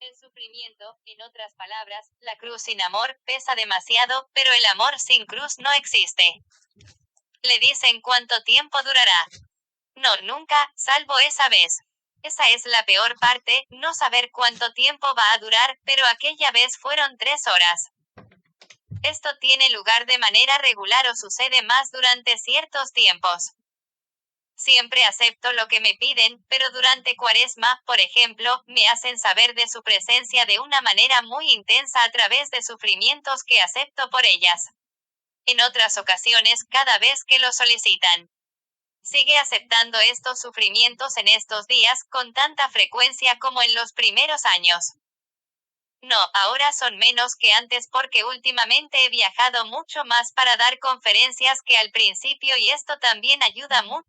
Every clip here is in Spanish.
El sufrimiento, en otras palabras, la cruz sin amor, pesa demasiado, pero el amor sin cruz no existe. Le dicen cuánto tiempo durará. No, nunca, salvo esa vez. Esa es la peor parte, no saber cuánto tiempo va a durar, pero aquella vez fueron 3 horas. Esto tiene lugar de manera regular o sucede más durante ciertos tiempos. Siempre acepto lo que me piden, pero durante Cuaresma, por ejemplo, me hacen saber de su presencia de una manera muy intensa a través de sufrimientos que acepto por ellas. En otras ocasiones, cada vez que lo solicitan. Sigue aceptando estos sufrimientos en estos días, con tanta frecuencia como en los primeros años. No, ahora son menos que antes porque últimamente he viajado mucho más para dar conferencias que al principio y esto también ayuda mucho.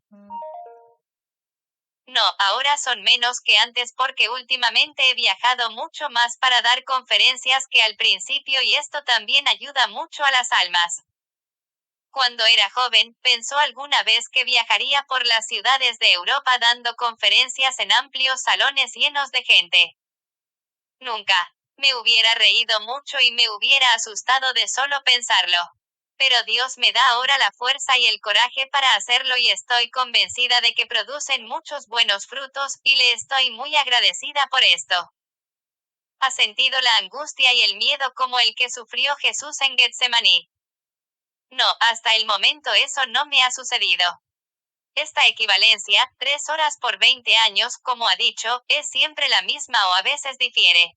No, ahora son menos que antes porque últimamente he viajado mucho más para dar conferencias que al principio y esto también ayuda mucho a las almas. Cuando era joven, pensó alguna vez que viajaría por las ciudades de Europa dando conferencias en amplios salones llenos de gente. Nunca. Me hubiera reído mucho y me hubiera asustado de solo pensarlo. Pero Dios me da ahora la fuerza y el coraje para hacerlo y estoy convencida de que producen muchos buenos frutos, y le estoy muy agradecida por esto. ¿Ha sentido la angustia y el miedo como el que sufrió Jesús en Getsemaní? No, hasta el momento eso no me ha sucedido. Esta equivalencia, 3 horas por 20 años, como ha dicho, es siempre la misma o a veces difiere.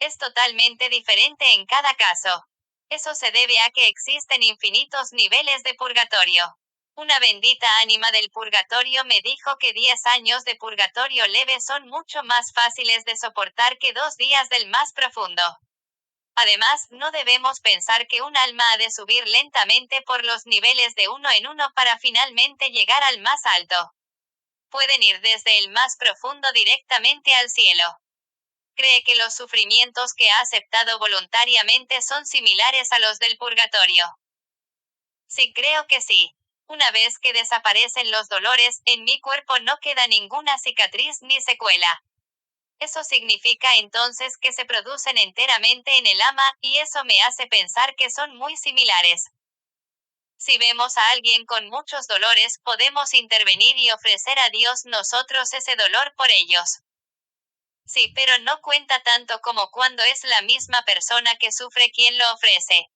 Es totalmente diferente en cada caso. Eso se debe a que existen infinitos niveles de purgatorio. Una bendita ánima del purgatorio me dijo que 10 años de purgatorio leve son mucho más fáciles de soportar que 2 días del más profundo. Además, no debemos pensar que un alma ha de subir lentamente por los niveles de uno en uno para finalmente llegar al más alto. Pueden ir desde el más profundo directamente al cielo. ¿Cree que los sufrimientos que ha aceptado voluntariamente son similares a los del purgatorio? Sí, creo que sí. Una vez que desaparecen los dolores, en mi cuerpo no queda ninguna cicatriz ni secuela. Eso significa entonces que se producen enteramente en el alma, y eso me hace pensar que son muy similares. Si vemos a alguien con muchos dolores, podemos intervenir y ofrecer a Dios nosotros ese dolor por ellos. Sí, pero no cuenta tanto como cuando es la misma persona que sufre quien lo ofrece.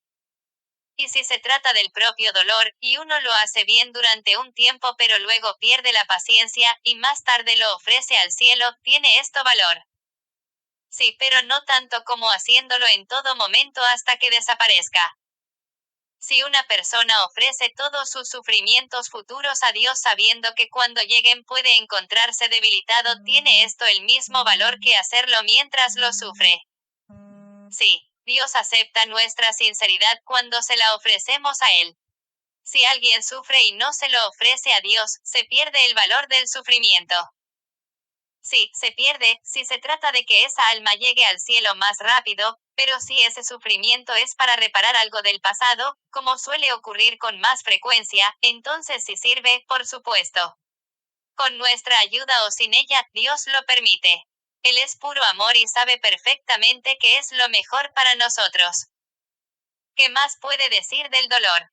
Y si se trata del propio dolor, y uno lo hace bien durante un tiempo pero luego pierde la paciencia, y más tarde lo ofrece al cielo, ¿tiene esto valor? Sí, pero no tanto como haciéndolo en todo momento hasta que desaparezca. Si una persona ofrece todos sus sufrimientos futuros a Dios sabiendo que cuando lleguen puede encontrarse debilitado, ¿tiene esto el mismo valor que hacerlo mientras lo sufre? Sí, Dios acepta nuestra sinceridad cuando se la ofrecemos a Él. Si alguien sufre y no se lo ofrece a Dios, se pierde el valor del sufrimiento. Sí, se pierde, si se trata de que esa alma llegue al cielo más rápido, pero si ese sufrimiento es para reparar algo del pasado, como suele ocurrir con más frecuencia, entonces sí sirve, por supuesto. Con nuestra ayuda o sin ella, Dios lo permite. Él es puro amor y sabe perfectamente que es lo mejor para nosotros. ¿Qué más puede decir del dolor?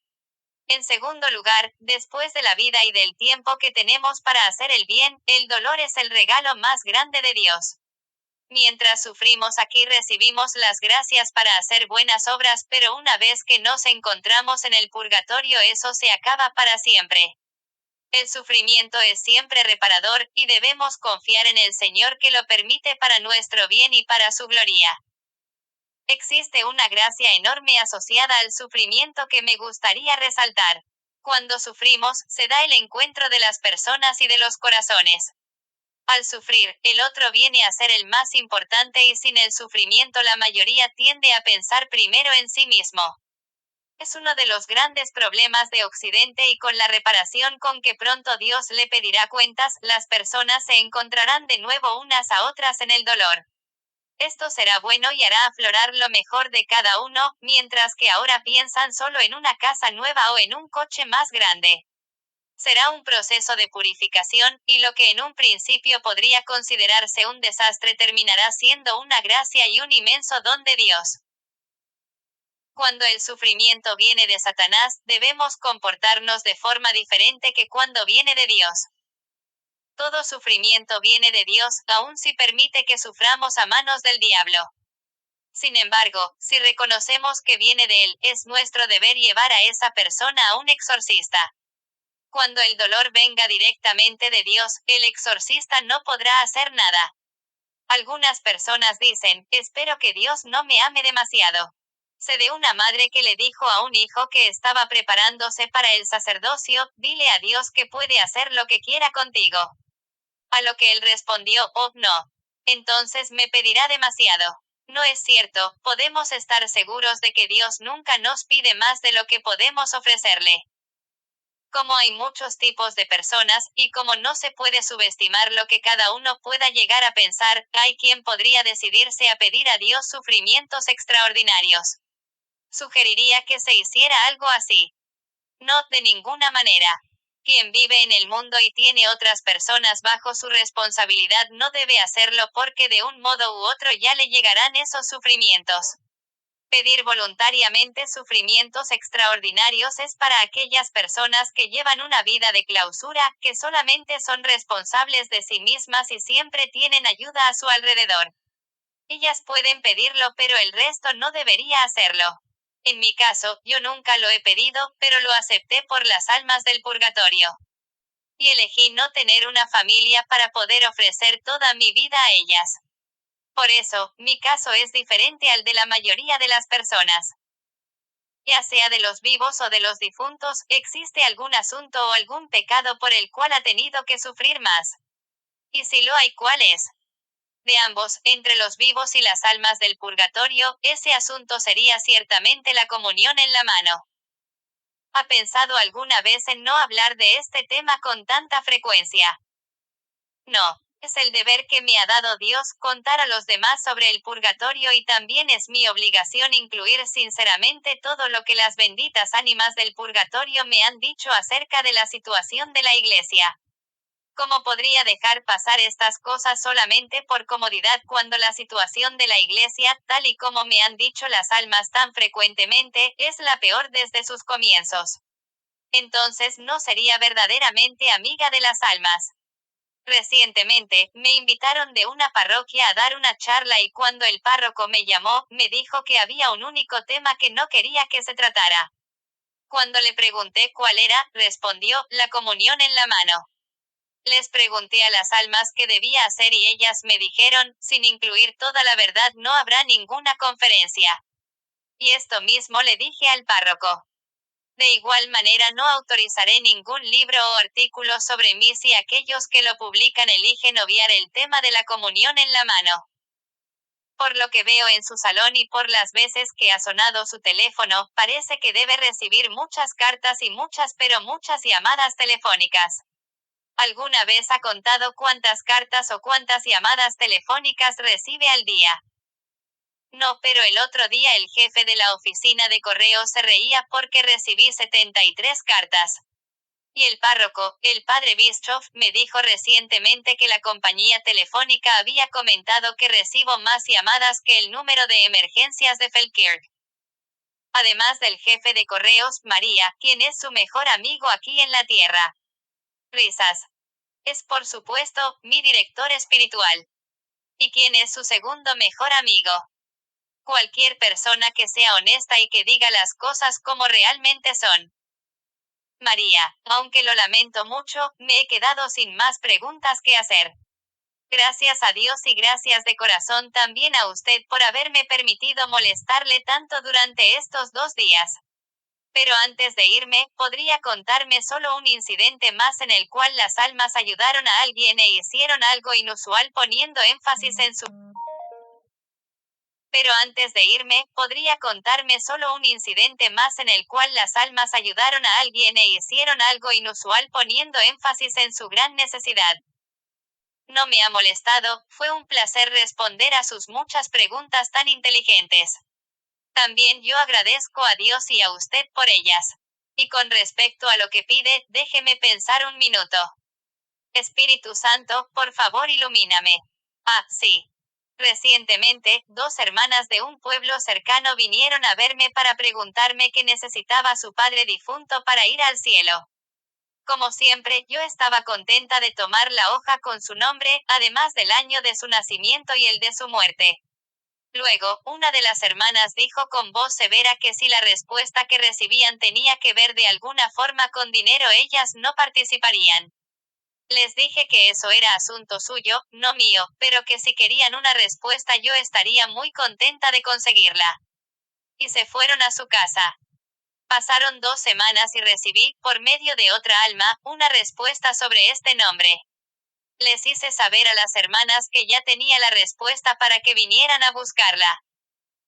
En segundo lugar, después de la vida y del tiempo que tenemos para hacer el bien, el dolor es el regalo más grande de Dios. Mientras sufrimos aquí recibimos las gracias para hacer buenas obras, pero una vez que nos encontramos en el purgatorio eso se acaba para siempre. El sufrimiento es siempre reparador, y debemos confiar en el Señor que lo permite para nuestro bien y para su gloria. Existe una gracia enorme asociada al sufrimiento que me gustaría resaltar. Cuando sufrimos, se da el encuentro de las personas y de los corazones. Al sufrir, el otro viene a ser el más importante y sin el sufrimiento la mayoría tiende a pensar primero en sí mismo. Es uno de los grandes problemas de Occidente y con la reparación con que pronto Dios le pedirá cuentas, las personas se encontrarán de nuevo unas a otras en el dolor. Esto será bueno y hará aflorar lo mejor de cada uno, mientras que ahora piensan solo en una casa nueva o en un coche más grande. Será un proceso de purificación, y lo que en un principio podría considerarse un desastre terminará siendo una gracia y un inmenso don de Dios. Cuando el sufrimiento viene de Satanás, debemos comportarnos de forma diferente que cuando viene de Dios. Todo sufrimiento viene de Dios, aun si permite que suframos a manos del diablo. Sin embargo, si reconocemos que viene de Él, es nuestro deber llevar a esa persona a un exorcista. Cuando el dolor venga directamente de Dios, el exorcista no podrá hacer nada. Algunas personas dicen, espero que Dios no me ame demasiado. Sé de una madre que le dijo a un hijo que estaba preparándose para el sacerdocio, dile a Dios que puede hacer lo que quiera contigo. A lo que él respondió, oh, no. Entonces me pedirá demasiado. No es cierto, podemos estar seguros de que Dios nunca nos pide más de lo que podemos ofrecerle. Como hay muchos tipos de personas, y como no se puede subestimar lo que cada uno pueda llegar a pensar, hay quien podría decidirse a pedir a Dios sufrimientos extraordinarios. Sugeriría que se hiciera algo así. No, de ninguna manera. Quien vive en el mundo y tiene otras personas bajo su responsabilidad no debe hacerlo porque de un modo u otro ya le llegarán esos sufrimientos. Pedir voluntariamente sufrimientos extraordinarios es para aquellas personas que llevan una vida de clausura, que solamente son responsables de sí mismas y siempre tienen ayuda a su alrededor. Ellas pueden pedirlo, pero el resto no debería hacerlo. En mi caso, yo nunca lo he pedido, pero lo acepté por las almas del purgatorio. Y elegí no tener una familia para poder ofrecer toda mi vida a ellas. Por eso, mi caso es diferente al de la mayoría de las personas. Ya sea de los vivos o de los difuntos, ¿existe algún asunto o algún pecado por el cual ha tenido que sufrir más? Y si lo hay, ¿cuál es? De ambos, entre los vivos y las almas del purgatorio, ese asunto sería ciertamente la comunión en la mano. ¿Ha pensado alguna vez en no hablar de este tema con tanta frecuencia? No. Es el deber que me ha dado Dios, contar a los demás sobre el purgatorio, y también es mi obligación incluir sinceramente todo lo que las benditas ánimas del purgatorio me han dicho acerca de la situación de la Iglesia. ¿Cómo podría dejar pasar estas cosas solamente por comodidad cuando la situación de la Iglesia, tal y como me han dicho las almas tan frecuentemente, es la peor desde sus comienzos? Entonces no sería verdaderamente amiga de las almas. Recientemente, me invitaron de una parroquia a dar una charla, y cuando el párroco me llamó, me dijo que había un único tema que no quería que se tratara. Cuando le pregunté cuál era, respondió, la comunión en la mano. Les pregunté a las almas qué debía hacer y ellas me dijeron, sin incluir toda la verdad no habrá ninguna conferencia. Y esto mismo le dije al párroco. De igual manera no autorizaré ningún libro o artículo sobre mí si aquellos que lo publican eligen obviar el tema de la comunión en la mano. Por lo que veo en su salón y por las veces que ha sonado su teléfono, parece que debe recibir muchas cartas y muchas llamadas telefónicas. ¿Alguna vez ha contado cuántas cartas o cuántas llamadas telefónicas recibe al día? No, pero el otro día el jefe de la oficina de correo se reía porque recibí 73 cartas. Y el párroco, el padre Bischoff, me dijo recientemente que la compañía telefónica había comentado que recibo más llamadas que el número de emergencias de Falkirk. Además del jefe de correos, María, quien es su mejor amigo aquí en la tierra. Risas. Es por supuesto, mi director espiritual. ¿Y quién es su segundo mejor amigo? Cualquier persona que sea honesta y que diga las cosas como realmente son. María, aunque lo lamento mucho, me he quedado sin más preguntas que hacer. Gracias a Dios y gracias de corazón también a usted por haberme permitido molestarle tanto durante estos 2 días. Pero antes de irme, ¿podría contarme solo un incidente más en el cual las almas ayudaron a alguien e hicieron algo inusual poniendo énfasis en su... Pero antes de irme, ¿podría contarme solo un incidente más en el cual las almas ayudaron a alguien e hicieron algo inusual poniendo énfasis en su gran necesidad? No me ha molestado, fue un placer responder a sus muchas preguntas tan inteligentes. También yo agradezco a Dios y a usted por ellas. Y con respecto a lo que pide, déjeme pensar un minuto. Espíritu Santo, por favor ilumíname. Ah, sí. Recientemente, dos hermanas de un pueblo cercano vinieron a verme para preguntarme qué necesitaba su padre difunto para ir al cielo. Como siempre, yo estaba contenta de tomar la hoja con su nombre, además del año de su nacimiento y el de su muerte. Luego, una de las hermanas dijo con voz severa que si la respuesta que recibían tenía que ver de alguna forma con dinero, ellas no participarían. Les dije que eso era asunto suyo, no mío, pero que si querían una respuesta yo estaría muy contenta de conseguirla. Y se fueron a su casa. Pasaron 2 semanas y recibí, por medio de otra alma, una respuesta sobre este nombre. Les hice saber a las hermanas que ya tenía la respuesta para que vinieran a buscarla.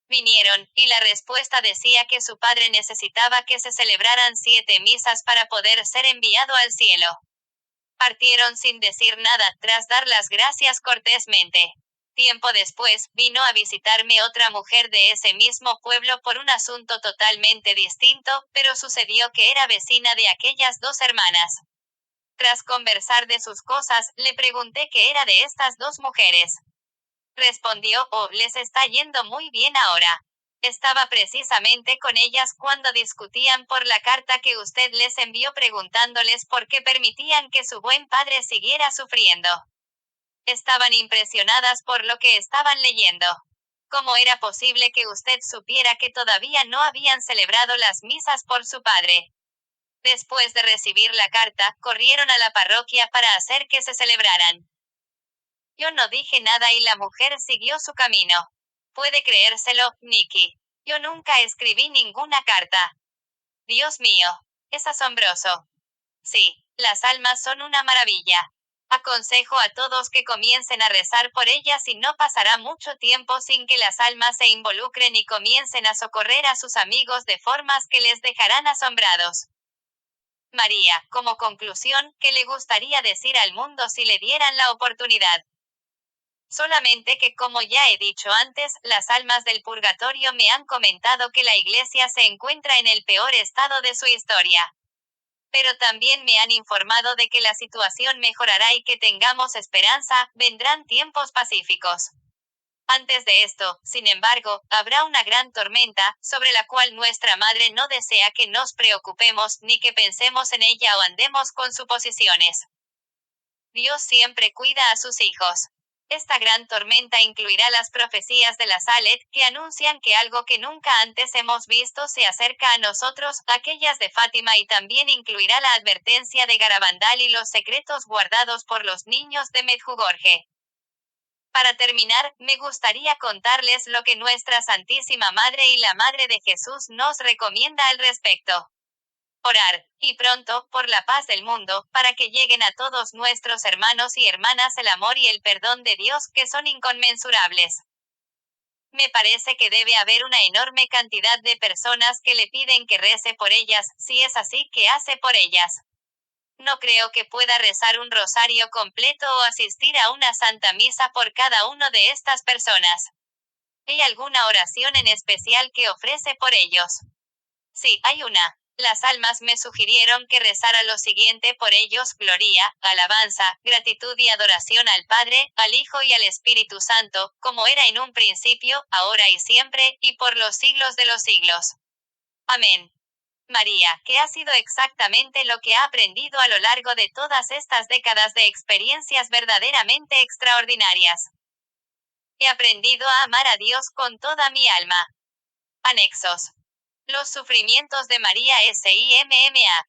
Vinieron, y la respuesta decía que su padre necesitaba que se celebraran 7 misas para poder ser enviado al cielo. Partieron sin decir nada, tras dar las gracias cortésmente. Tiempo después, vino a visitarme otra mujer de ese mismo pueblo por un asunto totalmente distinto, pero sucedió que era vecina de aquellas dos hermanas. Tras conversar de sus cosas, le pregunté qué era de estas dos mujeres. Respondió, oh, les está yendo muy bien ahora. Estaba precisamente con ellas cuando discutían por la carta que usted les envió preguntándoles por qué permitían que su buen padre siguiera sufriendo. Estaban impresionadas por lo que estaban leyendo. ¿Cómo era posible que usted supiera que todavía no habían celebrado las misas por su padre? Después de recibir la carta, corrieron a la parroquia para hacer que se celebraran. Yo no dije nada y la mujer siguió su camino. Puede creérselo, Nicky. Yo nunca escribí ninguna carta. Dios mío. Es asombroso. Sí, las almas son una maravilla. Aconsejo a todos que comiencen a rezar por ellas y no pasará mucho tiempo sin que las almas se involucren y comiencen a socorrer a sus amigos de formas que les dejarán asombrados. María, como conclusión, ¿qué le gustaría decir al mundo si le dieran la oportunidad? Solamente que, como ya he dicho antes, las almas del purgatorio me han comentado que la Iglesia se encuentra en el peor estado de su historia. Pero también me han informado de que la situación mejorará y que tengamos esperanza, vendrán tiempos pacíficos. Antes de esto, sin embargo, habrá una gran tormenta, sobre la cual nuestra Madre no desea que nos preocupemos, ni que pensemos en ella o andemos con suposiciones. Dios siempre cuida a sus hijos. Esta gran tormenta incluirá las profecías de la Salet, que anuncian que algo que nunca antes hemos visto se acerca a nosotros, aquellas de Fátima, y también incluirá la advertencia de Garabandal y los secretos guardados por los niños de Medjugorje. Para terminar, me gustaría contarles lo que nuestra Santísima Madre y la Madre de Jesús nos recomienda al respecto. Orar, y pronto, por la paz del mundo, para que lleguen a todos nuestros hermanos y hermanas el amor y el perdón de Dios, que son inconmensurables. Me parece que debe haber una enorme cantidad de personas que le piden que rece por ellas, si es así, ¿qué hace por ellas? No creo que pueda rezar un rosario completo o asistir a una santa misa por cada uno de estas personas. ¿Hay alguna oración en especial que ofrece por ellos? Sí, hay una. Las almas me sugirieron que rezara lo siguiente por ellos: gloria, alabanza, gratitud y adoración al Padre, al Hijo y al Espíritu Santo, como era en un principio, ahora y siempre, y por los siglos de los siglos. Amén. María, que ha sido exactamente lo que ha aprendido a lo largo de todas estas décadas de experiencias verdaderamente extraordinarias. He aprendido a amar a Dios con toda mi alma. Anexos. Los sufrimientos de María SIMMA.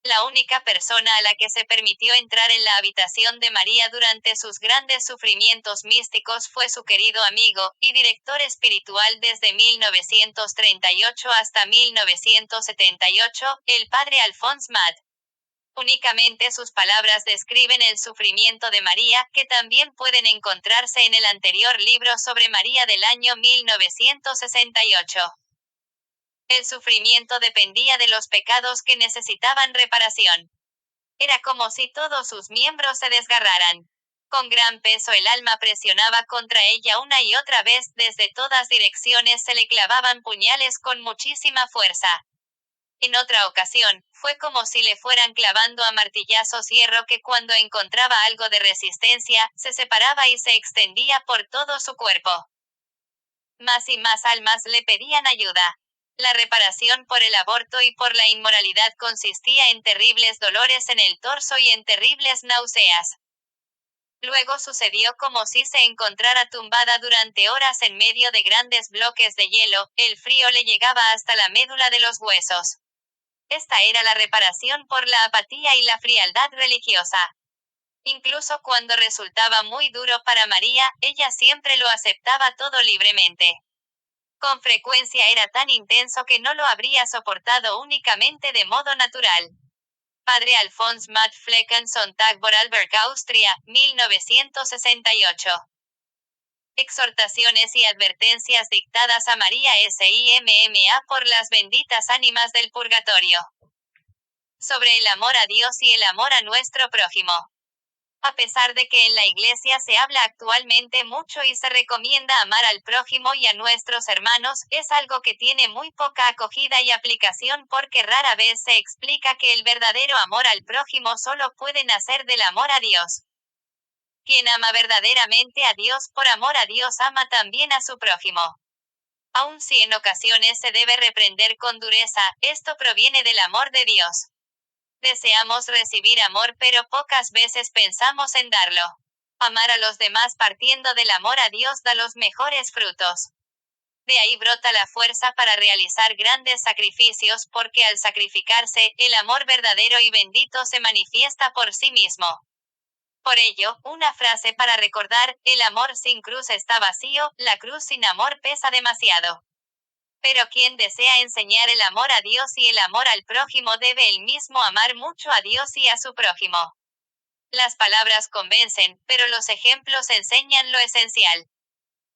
La única persona a la que se permitió entrar en la habitación de María durante sus grandes sufrimientos místicos fue su querido amigo, y director espiritual desde 1938 hasta 1978, el padre Alphonse Matt. Únicamente sus palabras describen el sufrimiento de María, que también pueden encontrarse en el anterior libro sobre María del año 1968. El sufrimiento dependía de los pecados que necesitaban reparación. Era como si todos sus miembros se desgarraran. Con gran peso el alma presionaba contra ella una y otra vez, desde todas direcciones se le clavaban puñales con muchísima fuerza. En otra ocasión, fue como si le fueran clavando a martillazos hierro que cuando encontraba algo de resistencia, se separaba y se extendía por todo su cuerpo. Más y más almas le pedían ayuda. La reparación por el aborto y por la inmoralidad consistía en terribles dolores en el torso y en terribles náuseas. Luego sucedió como si se encontrara tumbada durante horas en medio de grandes bloques de hielo, el frío le llegaba hasta la médula de los huesos. Esta era la reparación por la apatía y la frialdad religiosa. Incluso cuando resultaba muy duro para María, ella siempre lo aceptaba todo libremente. Con frecuencia era tan intenso que no lo habría soportado únicamente de modo natural. Padre Alphonse Matt Flecken Sonntag Vorarlberg, Austria, 1968. Exhortaciones y advertencias dictadas a María SIMMA por las benditas ánimas del purgatorio. Sobre el amor a Dios y el amor a nuestro prójimo. A pesar de que en la Iglesia se habla actualmente mucho y se recomienda amar al prójimo y a nuestros hermanos, es algo que tiene muy poca acogida y aplicación porque rara vez se explica que el verdadero amor al prójimo solo puede nacer del amor a Dios. Quien ama verdaderamente a Dios por amor a Dios ama también a su prójimo. Aun si en ocasiones se debe reprender con dureza, esto proviene del amor de Dios. Deseamos recibir amor pero pocas veces pensamos en darlo. Amar a los demás partiendo del amor a Dios da los mejores frutos. De ahí brota la fuerza para realizar grandes sacrificios porque al sacrificarse, el amor verdadero y bendito se manifiesta por sí mismo. Por ello, una frase para recordar, el amor sin cruz está vacío, la cruz sin amor pesa demasiado. Pero quien desea enseñar el amor a Dios y el amor al prójimo debe él mismo amar mucho a Dios y a su prójimo. Las palabras convencen, pero los ejemplos enseñan lo esencial.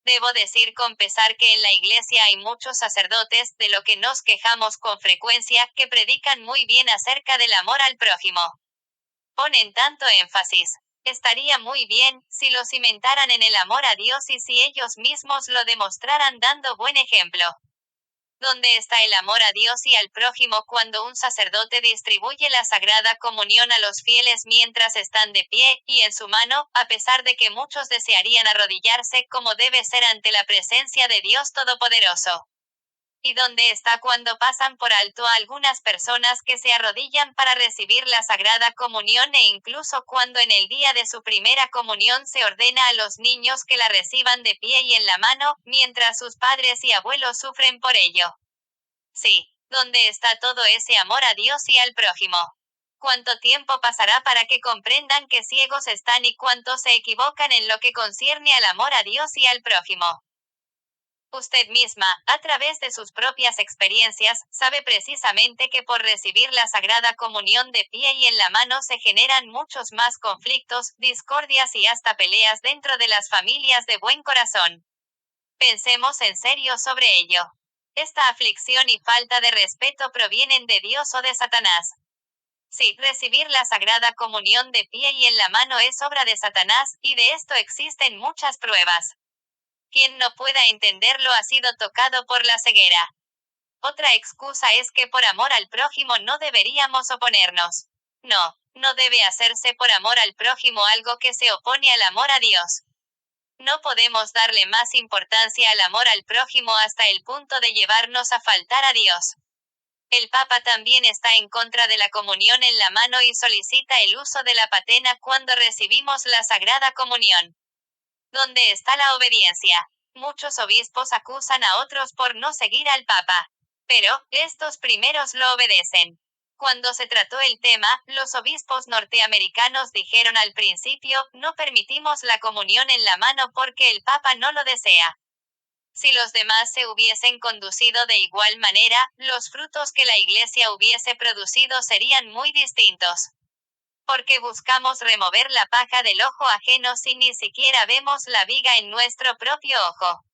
Debo decir con pesar que en la Iglesia hay muchos sacerdotes, de lo que nos quejamos con frecuencia, que predican muy bien acerca del amor al prójimo. Ponen tanto énfasis. Estaría muy bien, si lo cimentaran en el amor a Dios y si ellos mismos lo demostraran dando buen ejemplo. ¿Dónde está el amor a Dios y al prójimo cuando un sacerdote distribuye la Sagrada Comunión a los fieles mientras están de pie, y en su mano, a pesar de que muchos desearían arrodillarse como debe ser ante la presencia de Dios Todopoderoso? ¿Y dónde está cuando pasan por alto a algunas personas que se arrodillan para recibir la Sagrada Comunión e incluso cuando en el día de su primera comunión se ordena a los niños que la reciban de pie y en la mano, mientras sus padres y abuelos sufren por ello? Sí, ¿dónde está todo ese amor a Dios y al prójimo? ¿Cuánto tiempo pasará para que comprendan que ciegos están y cuánto se equivocan en lo que concierne al amor a Dios y al prójimo? Usted misma, a través de sus propias experiencias, sabe precisamente que por recibir la Sagrada Comunión de pie y en la mano se generan muchos más conflictos, discordias y hasta peleas dentro de las familias de buen corazón. Pensemos en serio sobre ello. ¿Esta aflicción y falta de respeto provienen de Dios o de Satanás? Sí, recibir la Sagrada Comunión de pie y en la mano es obra de Satanás, y de esto existen muchas pruebas. Quien no pueda entenderlo ha sido tocado por la ceguera. Otra excusa es que por amor al prójimo no deberíamos oponernos. No, no debe hacerse por amor al prójimo algo que se opone al amor a Dios. No podemos darle más importancia al amor al prójimo hasta el punto de llevarnos a faltar a Dios. El Papa también está en contra de la comunión en la mano y solicita el uso de la patena cuando recibimos la Sagrada Comunión. ¿Dónde está la obediencia? Muchos obispos acusan a otros por no seguir al Papa. Pero, estos primeros lo obedecen. Cuando se trató el tema, los obispos norteamericanos dijeron al principio, no permitimos la comunión en la mano porque el Papa no lo desea. Si los demás se hubiesen conducido de igual manera, los frutos que la Iglesia hubiese producido serían muy distintos. Porque buscamos remover la paja del ojo ajeno si ni siquiera vemos la viga en nuestro propio ojo.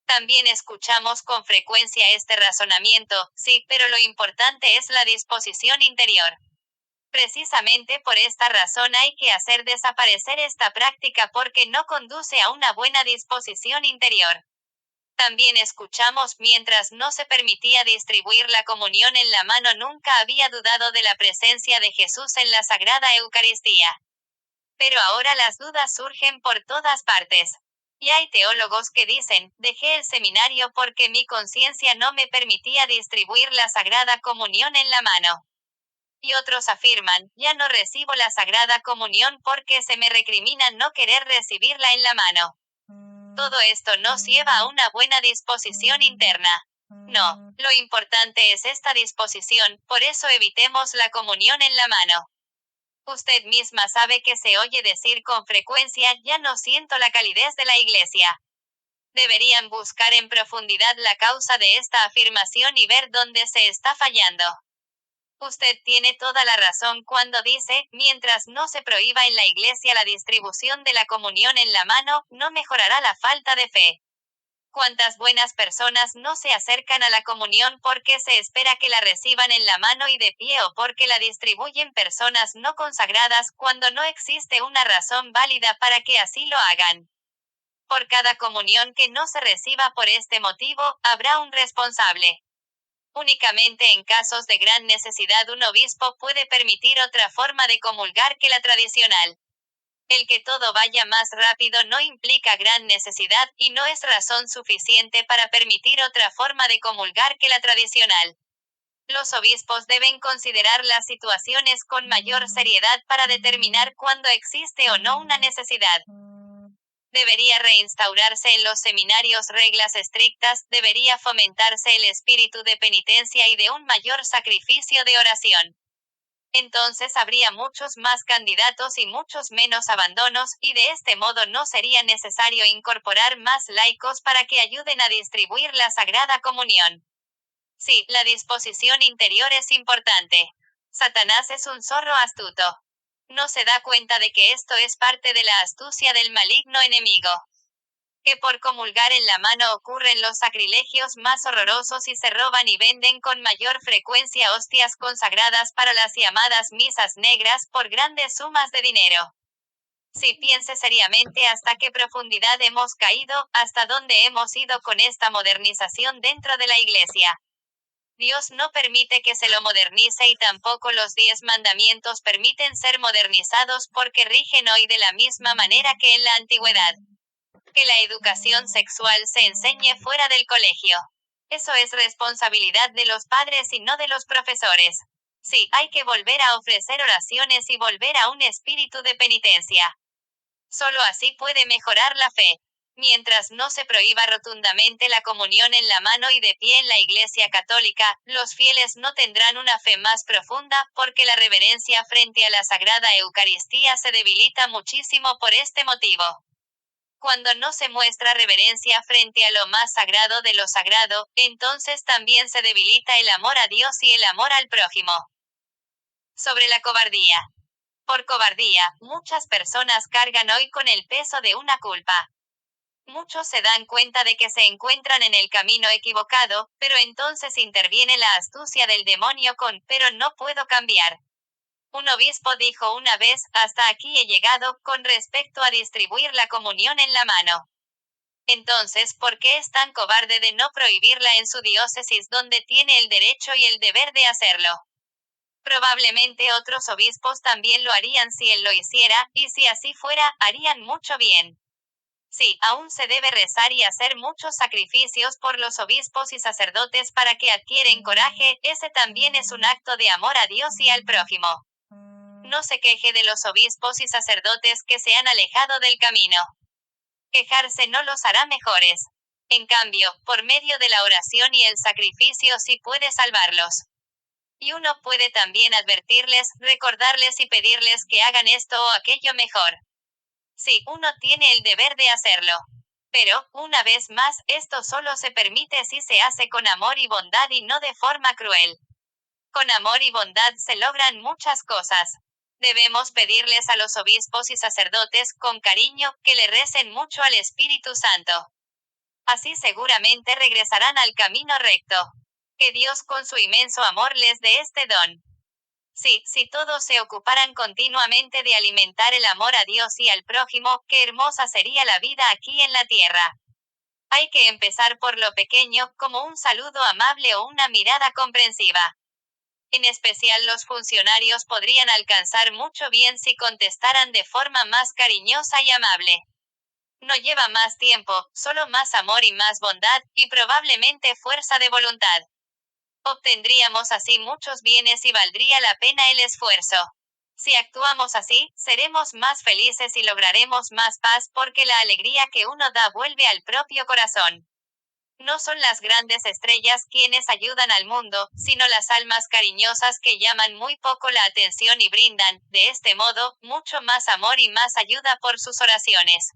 También escuchamos con frecuencia este razonamiento, sí, pero lo importante es la disposición interior. Precisamente por esta razón hay que hacer desaparecer esta práctica porque no conduce a una buena disposición interior. También escuchamos, mientras no se permitía distribuir la comunión en la mano, nunca había dudado de la presencia de Jesús en la Sagrada Eucaristía. Pero ahora las dudas surgen por todas partes. Y hay teólogos que dicen, dejé el seminario porque mi conciencia no me permitía distribuir la Sagrada Comunión en la mano. Y otros afirman, ya no recibo la Sagrada Comunión porque se me recrimina no querer recibirla en la mano. Todo esto nos lleva a una buena disposición interna. No, lo importante es esta disposición, por eso evitemos la comunión en la mano. Usted misma sabe que se oye decir con frecuencia, ya no siento la calidez de la iglesia. Deberían buscar en profundidad la causa de esta afirmación y ver dónde se está fallando. Usted tiene toda la razón cuando dice, mientras no se prohíba en la iglesia la distribución de la comunión en la mano, no mejorará la falta de fe. ¿Cuántas buenas personas no se acercan a la comunión porque se espera que la reciban en la mano y de pie, o porque la distribuyen personas no consagradas, cuando no existe una razón válida para que así lo hagan? Por cada comunión que no se reciba por este motivo, habrá un responsable. Únicamente en casos de gran necesidad un obispo puede permitir otra forma de comulgar que la tradicional. El que todo vaya más rápido no implica gran necesidad, y no es razón suficiente para permitir otra forma de comulgar que la tradicional. Los obispos deben considerar las situaciones con mayor seriedad para determinar cuándo existe o no una necesidad. Debería reinstaurarse en los seminarios reglas estrictas, debería fomentarse el espíritu de penitencia y de un mayor sacrificio de oración. Entonces habría muchos más candidatos y muchos menos abandonos, y de este modo no sería necesario incorporar más laicos para que ayuden a distribuir la Sagrada Comunión. Sí, la disposición interior es importante. Satanás es un zorro astuto. No se da cuenta de que esto es parte de la astucia del maligno enemigo. Que por comulgar en la mano ocurren los sacrilegios más horrorosos y se roban y venden con mayor frecuencia hostias consagradas para las llamadas misas negras por grandes sumas de dinero. Si piense seriamente hasta qué profundidad hemos caído, hasta dónde hemos ido con esta modernización dentro de la Iglesia. Dios no permite que se lo modernice, y tampoco los 10 mandamientos permiten ser modernizados porque rigen hoy de la misma manera que en la antigüedad. Que la educación sexual se enseñe fuera del colegio. Eso es responsabilidad de los padres y no de los profesores. Sí, hay que volver a ofrecer oraciones y volver a un espíritu de penitencia. Solo así puede mejorar la fe. Mientras no se prohíba rotundamente la comunión en la mano y de pie en la Iglesia Católica, los fieles no tendrán una fe más profunda, porque la reverencia frente a la Sagrada Eucaristía se debilita muchísimo por este motivo. Cuando no se muestra reverencia frente a lo más sagrado de lo sagrado, entonces también se debilita el amor a Dios y el amor al prójimo. Sobre la cobardía. Por cobardía, muchas personas cargan hoy con el peso de una culpa. Muchos se dan cuenta de que se encuentran en el camino equivocado, pero entonces interviene la astucia del demonio con, pero no puedo cambiar. Un obispo dijo una vez, hasta aquí he llegado, con respecto a distribuir la comunión en la mano. Entonces, ¿por qué es tan cobarde de no prohibirla en su diócesis donde tiene el derecho y el deber de hacerlo? Probablemente otros obispos también lo harían si él lo hiciera, y si así fuera, harían mucho bien. Sí, aún se debe rezar y hacer muchos sacrificios por los obispos y sacerdotes para que adquieren coraje, ese también es un acto de amor a Dios y al prójimo. No se queje de los obispos y sacerdotes que se han alejado del camino. Quejarse no los hará mejores. En cambio, por medio de la oración y el sacrificio sí puede salvarlos. Y uno puede también advertirles, recordarles y pedirles que hagan esto o aquello mejor. Sí, uno tiene el deber de hacerlo. Pero, una vez más, esto solo se permite si se hace con amor y bondad y no de forma cruel. Con amor y bondad se logran muchas cosas. Debemos pedirles a los obispos y sacerdotes, con cariño, que le recen mucho al Espíritu Santo. Así seguramente regresarán al camino recto. Que Dios con su inmenso amor les dé este don. Sí, si todos se ocuparan continuamente de alimentar el amor a Dios y al prójimo, qué hermosa sería la vida aquí en la tierra. Hay que empezar por lo pequeño, como un saludo amable o una mirada comprensiva. En especial los funcionarios podrían alcanzar mucho bien si contestaran de forma más cariñosa y amable. No lleva más tiempo, solo más amor y más bondad, y probablemente fuerza de voluntad. Obtendríamos así muchos bienes y valdría la pena el esfuerzo. Si actuamos así, seremos más felices y lograremos más paz porque la alegría que uno da vuelve al propio corazón. No son las grandes estrellas quienes ayudan al mundo, sino las almas cariñosas que llaman muy poco la atención y brindan, de este modo, mucho más amor y más ayuda por sus oraciones.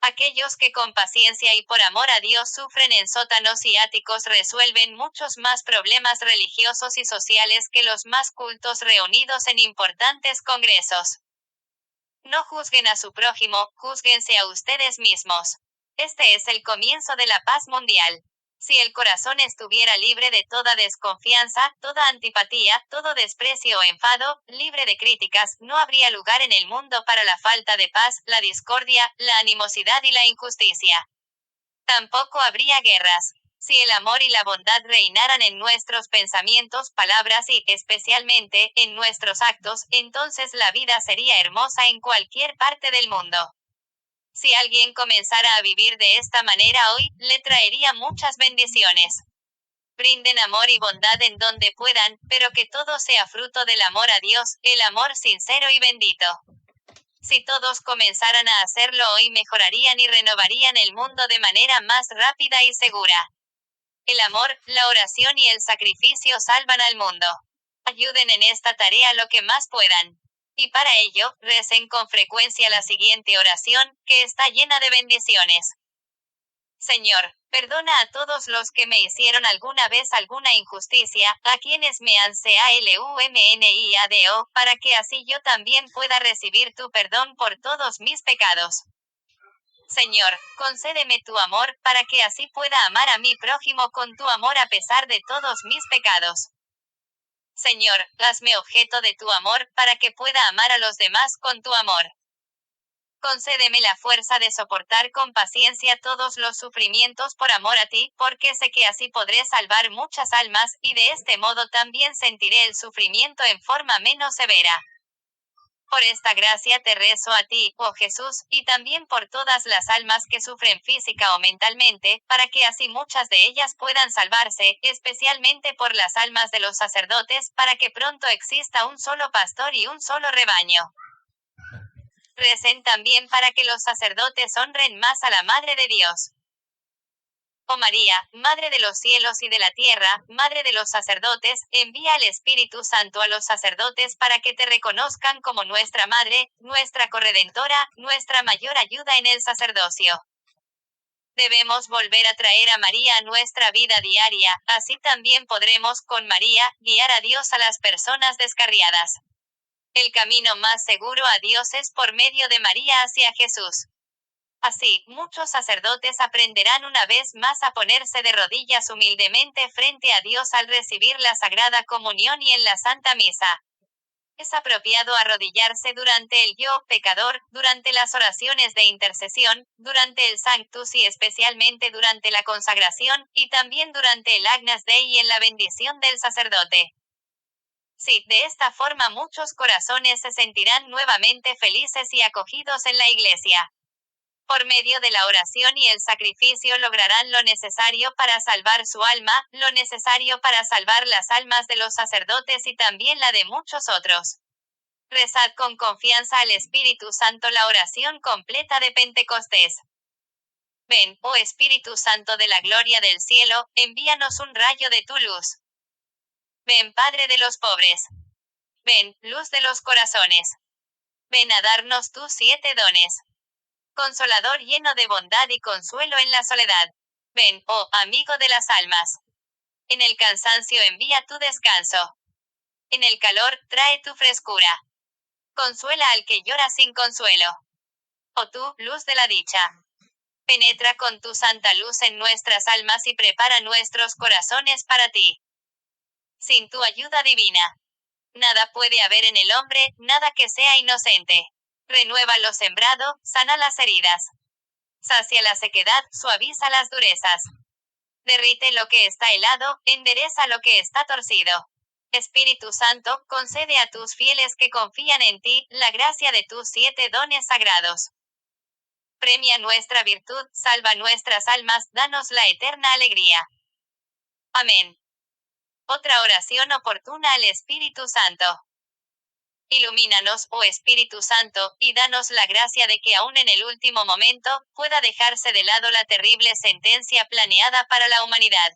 Aquellos que con paciencia y por amor a Dios sufren en sótanos y áticos resuelven muchos más problemas religiosos y sociales que los más cultos reunidos en importantes congresos. No juzguen a su prójimo, júzguense a ustedes mismos. Este es el comienzo de la paz mundial. Si el corazón estuviera libre de toda desconfianza, toda antipatía, todo desprecio o enfado, libre de críticas, no habría lugar en el mundo para la falta de paz, la discordia, la animosidad y la injusticia. Tampoco habría guerras. Si el amor y la bondad reinaran en nuestros pensamientos, palabras y, especialmente, en nuestros actos, entonces la vida sería hermosa en cualquier parte del mundo. Si alguien comenzara a vivir de esta manera hoy, le traería muchas bendiciones. Brinden amor y bondad en donde puedan, pero que todo sea fruto del amor a Dios, el amor sincero y bendito. Si todos comenzaran a hacerlo hoy mejorarían y renovarían el mundo de manera más rápida y segura. El amor, la oración y el sacrificio salvan al mundo. Ayuden en esta tarea lo que más puedan. Y para ello, recen con frecuencia la siguiente oración, que está llena de bendiciones. Señor, perdona a todos los que me hicieron alguna vez alguna injusticia, a quienes me han calumniado, para que así yo también pueda recibir tu perdón por todos mis pecados. Señor, concédeme tu amor, para que así pueda amar a mi prójimo con tu amor a pesar de todos mis pecados. Señor, hazme objeto de tu amor, para que pueda amar a los demás con tu amor. Concédeme la fuerza de soportar con paciencia todos los sufrimientos por amor a ti, porque sé que así podré salvar muchas almas, y de este modo también sentiré el sufrimiento en forma menos severa. Por esta gracia te rezo a ti, oh Jesús, y también por todas las almas que sufren física o mentalmente, para que así muchas de ellas puedan salvarse, especialmente por las almas de los sacerdotes, para que pronto exista un solo pastor y un solo rebaño. Recen también para que los sacerdotes honren más a la Madre de Dios. Oh María, Madre de los cielos y de la tierra, Madre de los sacerdotes, envía al Espíritu Santo a los sacerdotes para que te reconozcan como nuestra Madre, nuestra corredentora, nuestra mayor ayuda en el sacerdocio. Debemos volver a traer a María a nuestra vida diaria, así también podremos, con María, guiar a Dios a las personas descarriadas. El camino más seguro a Dios es por medio de María hacia Jesús. Así, muchos sacerdotes aprenderán una vez más a ponerse de rodillas humildemente frente a Dios al recibir la Sagrada Comunión y en la Santa Misa. Es apropiado arrodillarse durante el yo, pecador, durante las oraciones de intercesión, durante el Sanctus y especialmente durante la consagración, y también durante el Agnus Dei y en la bendición del sacerdote. Sí, de esta forma muchos corazones se sentirán nuevamente felices y acogidos en la Iglesia. Por medio de la oración y el sacrificio lograrán lo necesario para salvar su alma, lo necesario para salvar las almas de los sacerdotes y también la de muchos otros. Rezad con confianza al Espíritu Santo la oración completa de Pentecostés. Ven, oh Espíritu Santo de la gloria del cielo, envíanos un rayo de tu luz. Ven, Padre de los pobres. Ven, luz de los corazones. Ven a darnos tus 7 dones. Consolador lleno de bondad y consuelo en la soledad. Ven, oh amigo de las almas. En el cansancio envía tu descanso. En el calor, trae tu frescura. Consuela al que llora sin consuelo. Oh tú, luz de la dicha. Penetra con tu santa luz en nuestras almas y prepara nuestros corazones para ti. Sin tu ayuda divina, nada puede haber en el hombre, nada que sea inocente. Renueva lo sembrado, sana las heridas. Sacia la sequedad, suaviza las durezas. Derrite lo que está helado, endereza lo que está torcido. Espíritu Santo, concede a tus fieles que confían en ti, la gracia de tus 7 dones sagrados. Premia nuestra virtud, salva nuestras almas, danos la eterna alegría. Amén. Otra oración oportuna al Espíritu Santo. Ilumínanos, oh Espíritu Santo, y danos la gracia de que aún en el último momento, pueda dejarse de lado la terrible sentencia planeada para la humanidad.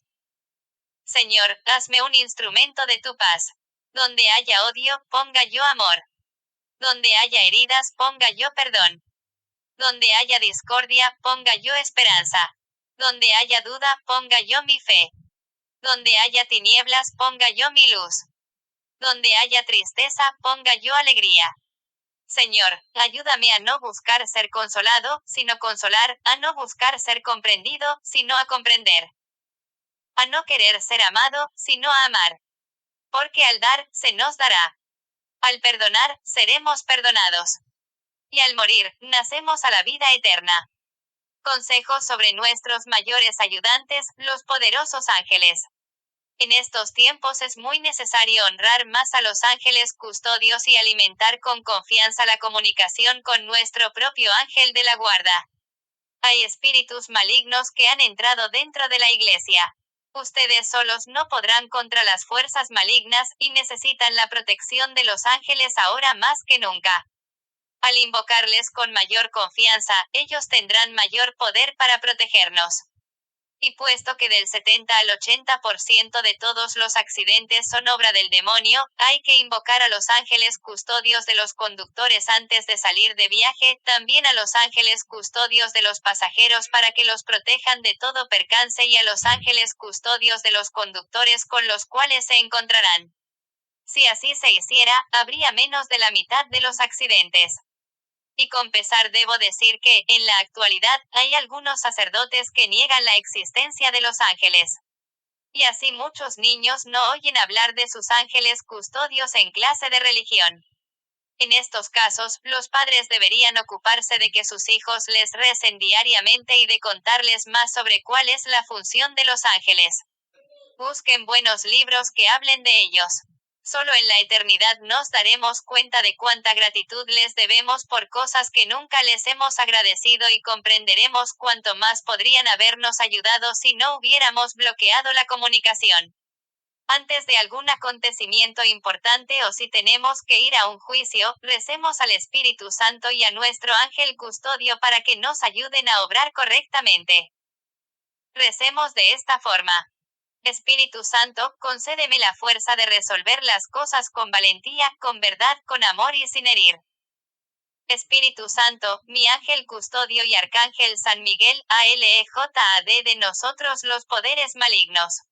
Señor, hazme un instrumento de tu paz. Donde haya odio, ponga yo amor. Donde haya heridas, ponga yo perdón. Donde haya discordia, ponga yo esperanza. Donde haya duda, ponga yo mi fe. Donde haya tinieblas, ponga yo mi luz. Donde haya tristeza, ponga yo alegría. Señor, ayúdame a no buscar ser consolado, sino consolar, a no buscar ser comprendido, sino a comprender. A no querer ser amado, sino a amar. Porque al dar, se nos dará. Al perdonar, seremos perdonados. Y al morir, nacemos a la vida eterna. Consejos sobre nuestros mayores ayudantes, los poderosos ángeles. En estos tiempos es muy necesario honrar más a los ángeles custodios y alimentar con confianza la comunicación con nuestro propio ángel de la guarda. Hay espíritus malignos que han entrado dentro de la iglesia. Ustedes solos no podrán contra las fuerzas malignas, y necesitan la protección de los ángeles ahora más que nunca. Al invocarles con mayor confianza, ellos tendrán mayor poder para protegernos. Y puesto que del 70 al 80% de todos los accidentes son obra del demonio, hay que invocar a los ángeles custodios de los conductores antes de salir de viaje, también a los ángeles custodios de los pasajeros para que los protejan de todo percance y a los ángeles custodios de los conductores con los cuales se encontrarán. Si así se hiciera, habría menos de la mitad de los accidentes. Y con pesar debo decir que, en la actualidad, hay algunos sacerdotes que niegan la existencia de los ángeles. Y así muchos niños no oyen hablar de sus ángeles custodios en clase de religión. En estos casos, los padres deberían ocuparse de que sus hijos les recen diariamente y de contarles más sobre cuál es la función de los ángeles. Busquen buenos libros que hablen de ellos. Solo en la eternidad nos daremos cuenta de cuánta gratitud les debemos por cosas que nunca les hemos agradecido y comprenderemos cuánto más podrían habernos ayudado si no hubiéramos bloqueado la comunicación. Antes de algún acontecimiento importante o si tenemos que ir a un juicio, recemos al Espíritu Santo y a nuestro ángel custodio para que nos ayuden a obrar correctamente. Recemos de esta forma. Espíritu Santo, concédeme la fuerza de resolver las cosas con valentía, con verdad, con amor y sin herir. Espíritu Santo, mi ángel custodio y arcángel San Miguel, alejad de nosotros los poderes malignos.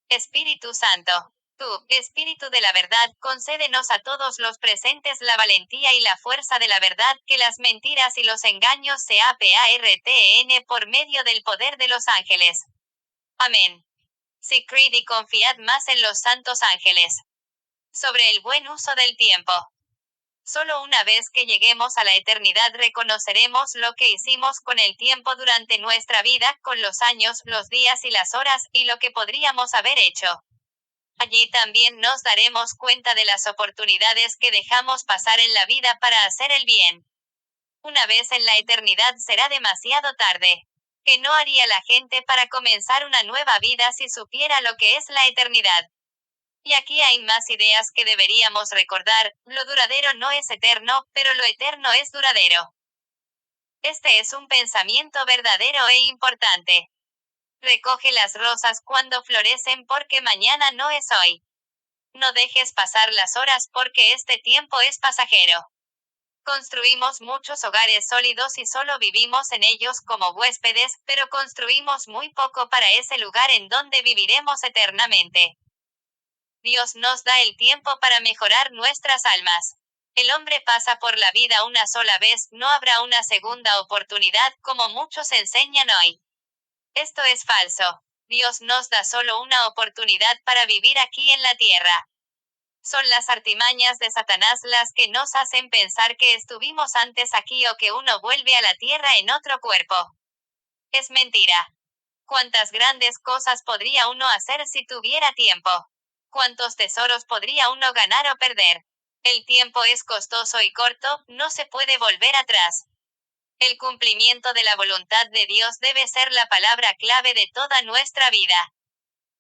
Espíritu Santo, tú, Espíritu de la verdad, concédenos a todos los presentes la valentía y la fuerza de la verdad, que las mentiras y los engaños se aparten por medio del poder de los ángeles. Amén. Si creed y confiad más en los santos ángeles. Sobre el buen uso del tiempo. Solo una vez que lleguemos a la eternidad reconoceremos lo que hicimos con el tiempo durante nuestra vida, con los años, los días y las horas, y lo que podríamos haber hecho. Allí también nos daremos cuenta de las oportunidades que dejamos pasar en la vida para hacer el bien. Una vez en la eternidad será demasiado tarde. ¿Qué no haría la gente para comenzar una nueva vida si supiera lo que es la eternidad? Y aquí hay más ideas que deberíamos recordar. Lo duradero no es eterno, pero lo eterno es duradero. Este es un pensamiento verdadero e importante. Recoge las rosas cuando florecen porque mañana no es hoy. No dejes pasar las horas porque este tiempo es pasajero. Construimos muchos hogares sólidos y solo vivimos en ellos como huéspedes, pero construimos muy poco para ese lugar en donde viviremos eternamente. Dios nos da el tiempo para mejorar nuestras almas. El hombre pasa por la vida una sola vez, no habrá una segunda oportunidad, como muchos enseñan hoy. Esto es falso. Dios nos da solo una oportunidad para vivir aquí en la tierra. Son las artimañas de Satanás las que nos hacen pensar que estuvimos antes aquí o que uno vuelve a la tierra en otro cuerpo. Es mentira. ¿Cuántas grandes cosas podría uno hacer si tuviera tiempo? ¿Cuántos tesoros podría uno ganar o perder? El tiempo es costoso y corto, no se puede volver atrás. El cumplimiento de la voluntad de Dios debe ser la palabra clave de toda nuestra vida.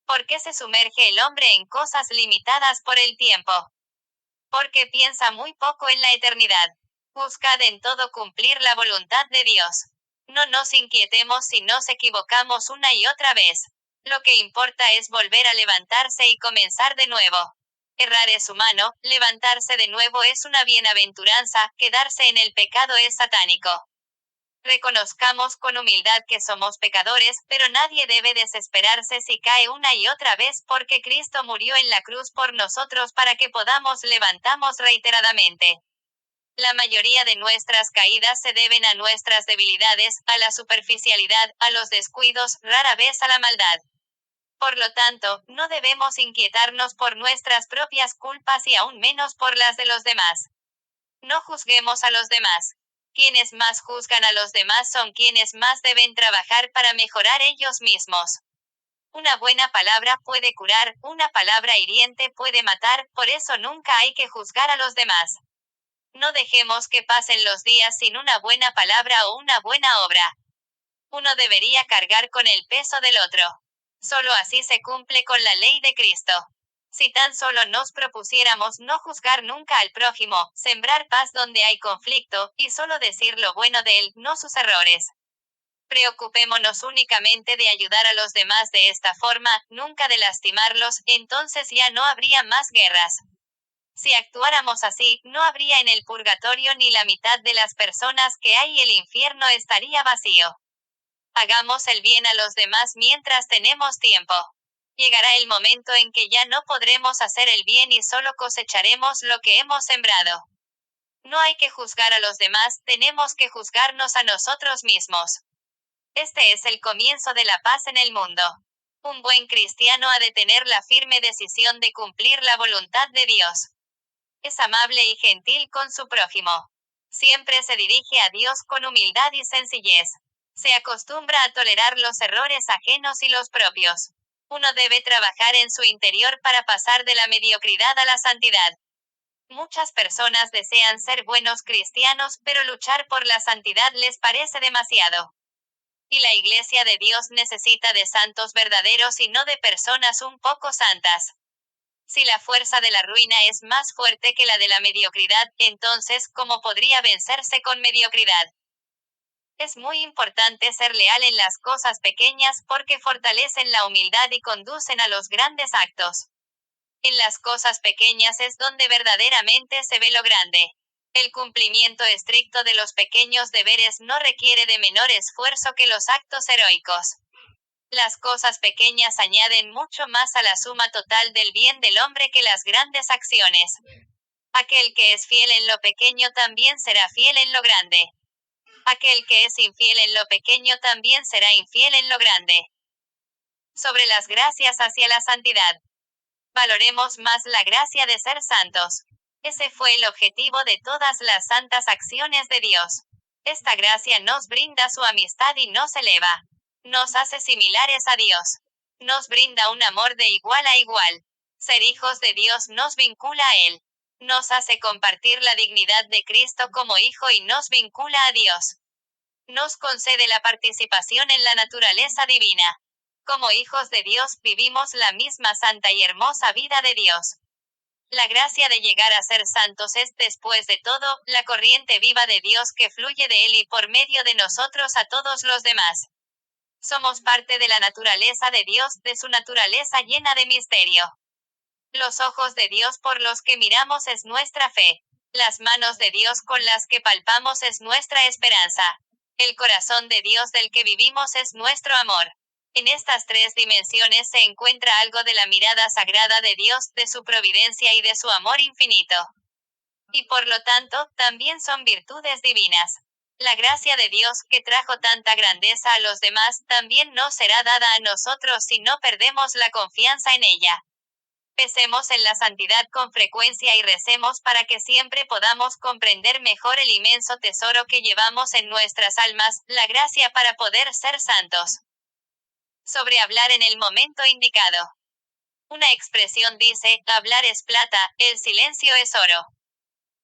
¿Por qué se sumerge el hombre en cosas limitadas por el tiempo? Porque piensa muy poco en la eternidad. Buscad en todo cumplir la voluntad de Dios. No nos inquietemos si nos equivocamos una y otra vez. Lo que importa es volver a levantarse y comenzar de nuevo. Errar es humano, levantarse de nuevo es una bienaventuranza, quedarse en el pecado es satánico. Reconozcamos con humildad que somos pecadores, pero nadie debe desesperarse si cae una y otra vez porque Cristo murió en la cruz por nosotros para que podamos levantarnos reiteradamente. La mayoría de nuestras caídas se deben a nuestras debilidades, a la superficialidad, a los descuidos, rara vez a la maldad. Por lo tanto, no debemos inquietarnos por nuestras propias culpas y aún menos por las de los demás. No juzguemos a los demás. Quienes más juzgan a los demás son quienes más deben trabajar para mejorar ellos mismos. Una buena palabra puede curar, una palabra hiriente puede matar, por eso nunca hay que juzgar a los demás. No dejemos que pasen los días sin una buena palabra o una buena obra. Uno debería cargar con el peso del otro. Solo así se cumple con la ley de Cristo. Si tan solo nos propusiéramos no juzgar nunca al prójimo, sembrar paz donde hay conflicto, y solo decir lo bueno de él, no sus errores. Preocupémonos únicamente de ayudar a los demás de esta forma, nunca de lastimarlos, entonces ya no habría más guerras. Si actuáramos así, no habría en el purgatorio ni la mitad de las personas que hay y el infierno estaría vacío. Hagamos el bien a los demás mientras tenemos tiempo. Llegará el momento en que ya no podremos hacer el bien y solo cosecharemos lo que hemos sembrado. No hay que juzgar a los demás, tenemos que juzgarnos a nosotros mismos. Este es el comienzo de la paz en el mundo. Un buen cristiano ha de tener la firme decisión de cumplir la voluntad de Dios. Es amable y gentil con su prójimo. Siempre se dirige a Dios con humildad y sencillez. Se acostumbra a tolerar los errores ajenos y los propios. Uno debe trabajar en su interior para pasar de la mediocridad a la santidad. Muchas personas desean ser buenos cristianos, pero luchar por la santidad les parece demasiado. Y la Iglesia de Dios necesita de santos verdaderos y no de personas un poco santas. Si la fuerza de la ruina es más fuerte que la de la mediocridad, entonces, ¿cómo podría vencerse con mediocridad? Es muy importante ser leal en las cosas pequeñas porque fortalecen la humildad y conducen a los grandes actos. En las cosas pequeñas es donde verdaderamente se ve lo grande. El cumplimiento estricto de los pequeños deberes no requiere de menor esfuerzo que los actos heroicos. Las cosas pequeñas añaden mucho más a la suma total del bien del hombre que las grandes acciones. Aquel que es fiel en lo pequeño también será fiel en lo grande. Aquel que es infiel en lo pequeño también será infiel en lo grande. Sobre las gracias hacia la santidad. Valoremos más la gracia de ser santos. Ese fue el objetivo de todas las santas acciones de Dios. Esta gracia nos brinda su amistad y nos eleva. Nos hace similares a Dios. Nos brinda un amor de igual a igual. Ser hijos de Dios nos vincula a Él. Nos hace compartir la dignidad de Cristo como hijo y nos vincula a Dios. Nos concede la participación en la naturaleza divina. Como hijos de Dios, vivimos la misma santa y hermosa vida de Dios. La gracia de llegar a ser santos es, después de todo, la corriente viva de Dios que fluye de Él y por medio de nosotros a todos los demás. Somos parte de la naturaleza de Dios, de su naturaleza llena de misterio. Los ojos de Dios por los que miramos es nuestra fe. Las manos de Dios con las que palpamos es nuestra esperanza. El corazón de Dios del que vivimos es nuestro amor. En estas tres dimensiones se encuentra algo de la mirada sagrada de Dios, de su providencia y de su amor infinito. Y por lo tanto, también son virtudes divinas. La gracia de Dios, que trajo tanta grandeza a los demás, también nos será dada a nosotros si no perdemos la confianza en ella. Pensemos en la santidad con frecuencia y recemos para que siempre podamos comprender mejor el inmenso tesoro que llevamos en nuestras almas, la gracia para poder ser santos. Sobre hablar en el momento indicado. Una expresión dice, hablar es plata, el silencio es oro.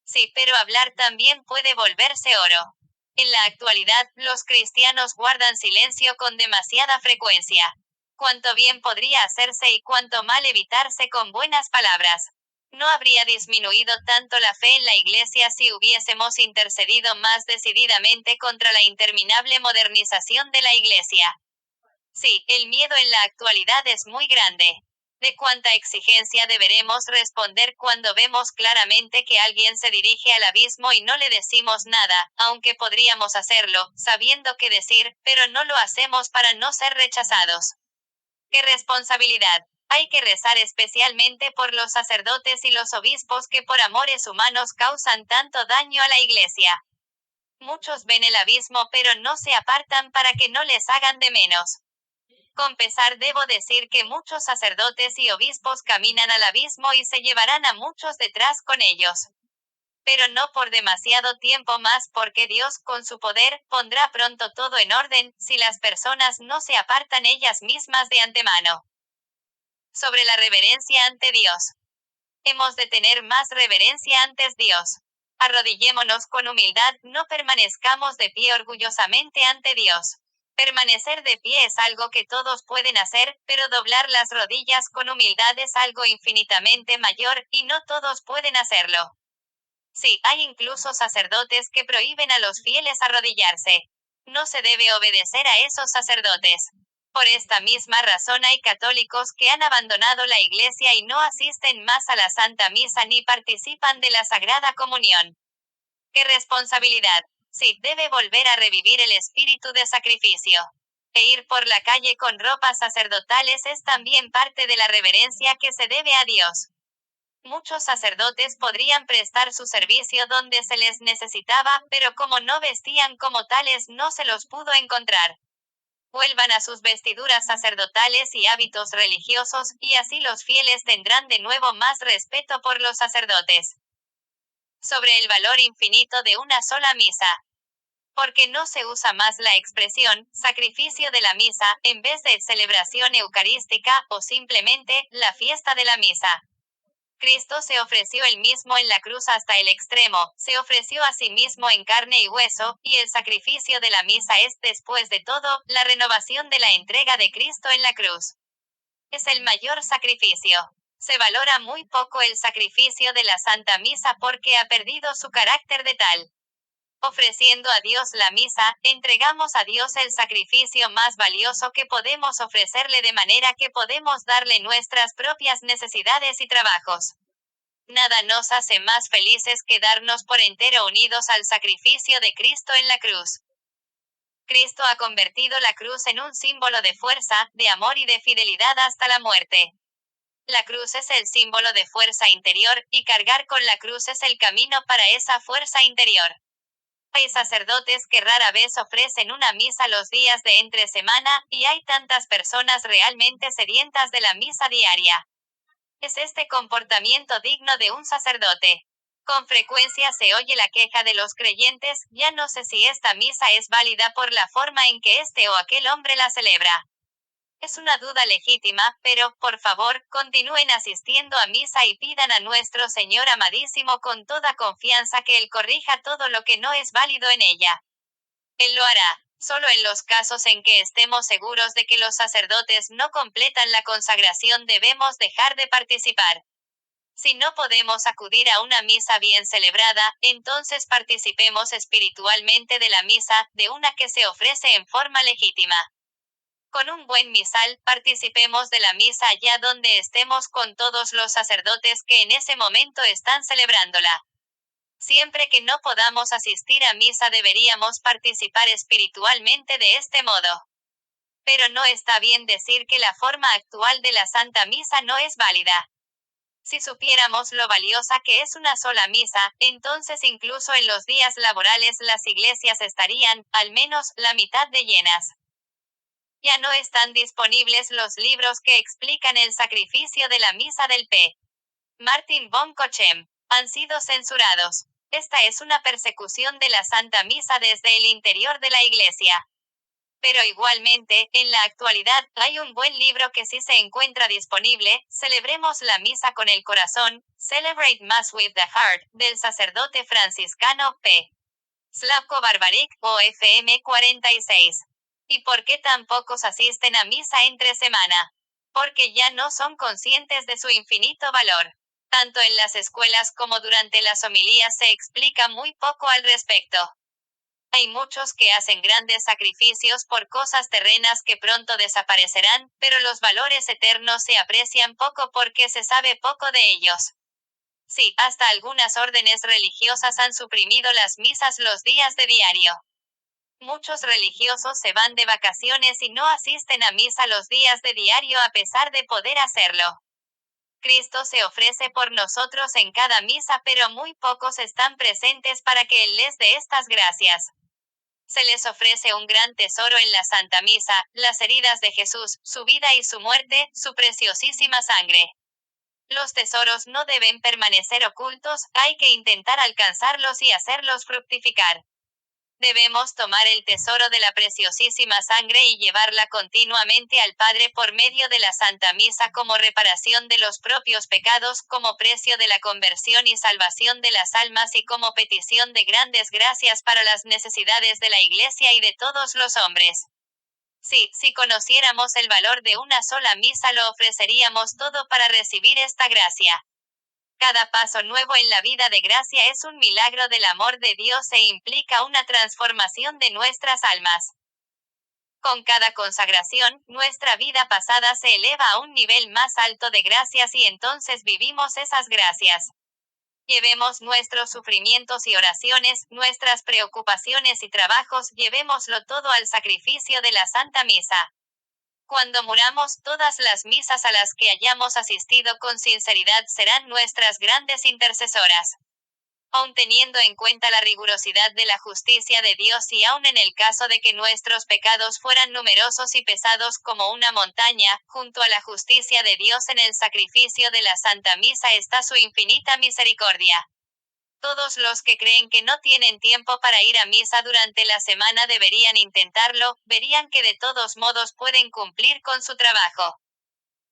Sí, pero hablar también puede volverse oro. En la actualidad, los cristianos guardan silencio con demasiada frecuencia. Cuánto bien podría hacerse y cuánto mal evitarse con buenas palabras. No habría disminuido tanto la fe en la Iglesia si hubiésemos intercedido más decididamente contra la interminable modernización de la Iglesia. Sí, el miedo en la actualidad es muy grande. ¿De cuánta exigencia deberemos responder cuando vemos claramente que alguien se dirige al abismo y no le decimos nada, aunque podríamos hacerlo, sabiendo qué decir, pero no lo hacemos para no ser rechazados? ¡Qué responsabilidad! Hay que rezar especialmente por los sacerdotes y los obispos que por amores humanos causan tanto daño a la Iglesia. Muchos ven el abismo pero no se apartan para que no les hagan de menos. Con pesar debo decir que muchos sacerdotes y obispos caminan al abismo y se llevarán a muchos detrás con ellos. Pero no por demasiado tiempo más porque Dios, con su poder, pondrá pronto todo en orden, si las personas no se apartan ellas mismas de antemano. Sobre la reverencia ante Dios. Hemos de tener más reverencia ante Dios. Arrodillémonos con humildad, no permanezcamos de pie orgullosamente ante Dios. Permanecer de pie es algo que todos pueden hacer, pero doblar las rodillas con humildad es algo infinitamente mayor, y no todos pueden hacerlo. Sí, hay incluso sacerdotes que prohíben a los fieles arrodillarse. No se debe obedecer a esos sacerdotes. Por esta misma razón hay católicos que han abandonado la Iglesia y no asisten más a la Santa Misa ni participan de la Sagrada Comunión. ¡Qué responsabilidad! Sí, debe volver a revivir el espíritu de sacrificio. E ir por la calle con ropas sacerdotales es también parte de la reverencia que se debe a Dios. Muchos sacerdotes podrían prestar su servicio donde se les necesitaba, pero como no vestían como tales no se los pudo encontrar. Vuelvan a sus vestiduras sacerdotales y hábitos religiosos, y así los fieles tendrán de nuevo más respeto por los sacerdotes. Sobre el valor infinito de una sola misa. Porque no se usa más la expresión, sacrificio de la misa, en vez de celebración eucarística, o simplemente, la fiesta de la misa. Cristo se ofreció él mismo en la cruz hasta el extremo, se ofreció a sí mismo en carne y hueso, y el sacrificio de la misa es, después de todo, la renovación de la entrega de Cristo en la cruz. Es el mayor sacrificio. Se valora muy poco el sacrificio de la Santa Misa porque ha perdido su carácter de tal. Ofreciendo a Dios la misa, entregamos a Dios el sacrificio más valioso que podemos ofrecerle de manera que podemos darle nuestras propias necesidades y trabajos. Nada nos hace más felices que darnos por entero unidos al sacrificio de Cristo en la cruz. Cristo ha convertido la cruz en un símbolo de fuerza, de amor y de fidelidad hasta la muerte. La cruz es el símbolo de fuerza interior, y cargar con la cruz es el camino para esa fuerza interior. Hay sacerdotes que rara vez ofrecen una misa los días de entre semana, y hay tantas personas realmente sedientas de la misa diaria. ¿Es este comportamiento digno de un sacerdote? Con frecuencia se oye la queja de los creyentes, ya no sé si esta misa es válida por la forma en que este o aquel hombre la celebra. Es una duda legítima, pero, por favor, continúen asistiendo a misa y pidan a nuestro Señor amadísimo con toda confianza que Él corrija todo lo que no es válido en ella. Él lo hará. Solo en los casos en que estemos seguros de que los sacerdotes no completan la consagración debemos dejar de participar. Si no podemos acudir a una misa bien celebrada, entonces participemos espiritualmente de la misa, de una que se ofrece en forma legítima. Con un buen misal, participemos de la misa allá donde estemos con todos los sacerdotes que en ese momento están celebrándola. Siempre que no podamos asistir a misa deberíamos participar espiritualmente de este modo. Pero no está bien decir que la forma actual de la Santa Misa no es válida. Si supiéramos lo valiosa que es una sola misa, entonces incluso en los días laborales las iglesias estarían, al menos, la mitad de llenas. Ya no están disponibles los libros que explican el sacrificio de la misa del P. Martin von Cochem. Han sido censurados. Esta es una persecución de la Santa Misa desde el interior de la Iglesia. Pero igualmente, en la actualidad, hay un buen libro que sí se encuentra disponible, Celebremos la Misa con el Corazón, Celebrate Mass with the Heart, del sacerdote franciscano P. Slavko Barbarik, OFM 46. ¿Y por qué tan pocos asisten a misa entre semana? Porque ya no son conscientes de su infinito valor. Tanto en las escuelas como durante las homilías se explica muy poco al respecto. Hay muchos que hacen grandes sacrificios por cosas terrenas que pronto desaparecerán, pero los valores eternos se aprecian poco porque se sabe poco de ellos. Sí, hasta algunas órdenes religiosas han suprimido las misas los días de diario. Muchos religiosos se van de vacaciones y no asisten a misa los días de diario a pesar de poder hacerlo. Cristo se ofrece por nosotros en cada misa, pero muy pocos están presentes para que Él les dé estas gracias. Se les ofrece un gran tesoro en la Santa Misa, las heridas de Jesús, su vida y su muerte, su preciosísima sangre. Los tesoros no deben permanecer ocultos, hay que intentar alcanzarlos y hacerlos fructificar. Debemos tomar el tesoro de la preciosísima sangre y llevarla continuamente al Padre por medio de la Santa Misa como reparación de los propios pecados, como precio de la conversión y salvación de las almas y como petición de grandes gracias para las necesidades de la Iglesia y de todos los hombres. Sí, si conociéramos el valor de una sola misa lo ofreceríamos todo para recibir esta gracia. Cada paso nuevo en la vida de gracia es un milagro del amor de Dios e implica una transformación de nuestras almas. Con cada consagración, nuestra vida pasada se eleva a un nivel más alto de gracias y entonces vivimos esas gracias. Llevemos nuestros sufrimientos y oraciones, nuestras preocupaciones y trabajos, llevémoslo todo al sacrificio de la Santa Misa. Cuando muramos, todas las misas a las que hayamos asistido con sinceridad serán nuestras grandes intercesoras. Aun teniendo en cuenta la rigurosidad de la justicia de Dios y aun en el caso de que nuestros pecados fueran numerosos y pesados como una montaña, junto a la justicia de Dios en el sacrificio de la Santa Misa está su infinita misericordia. Todos los que creen que no tienen tiempo para ir a misa durante la semana deberían intentarlo, verían que de todos modos pueden cumplir con su trabajo.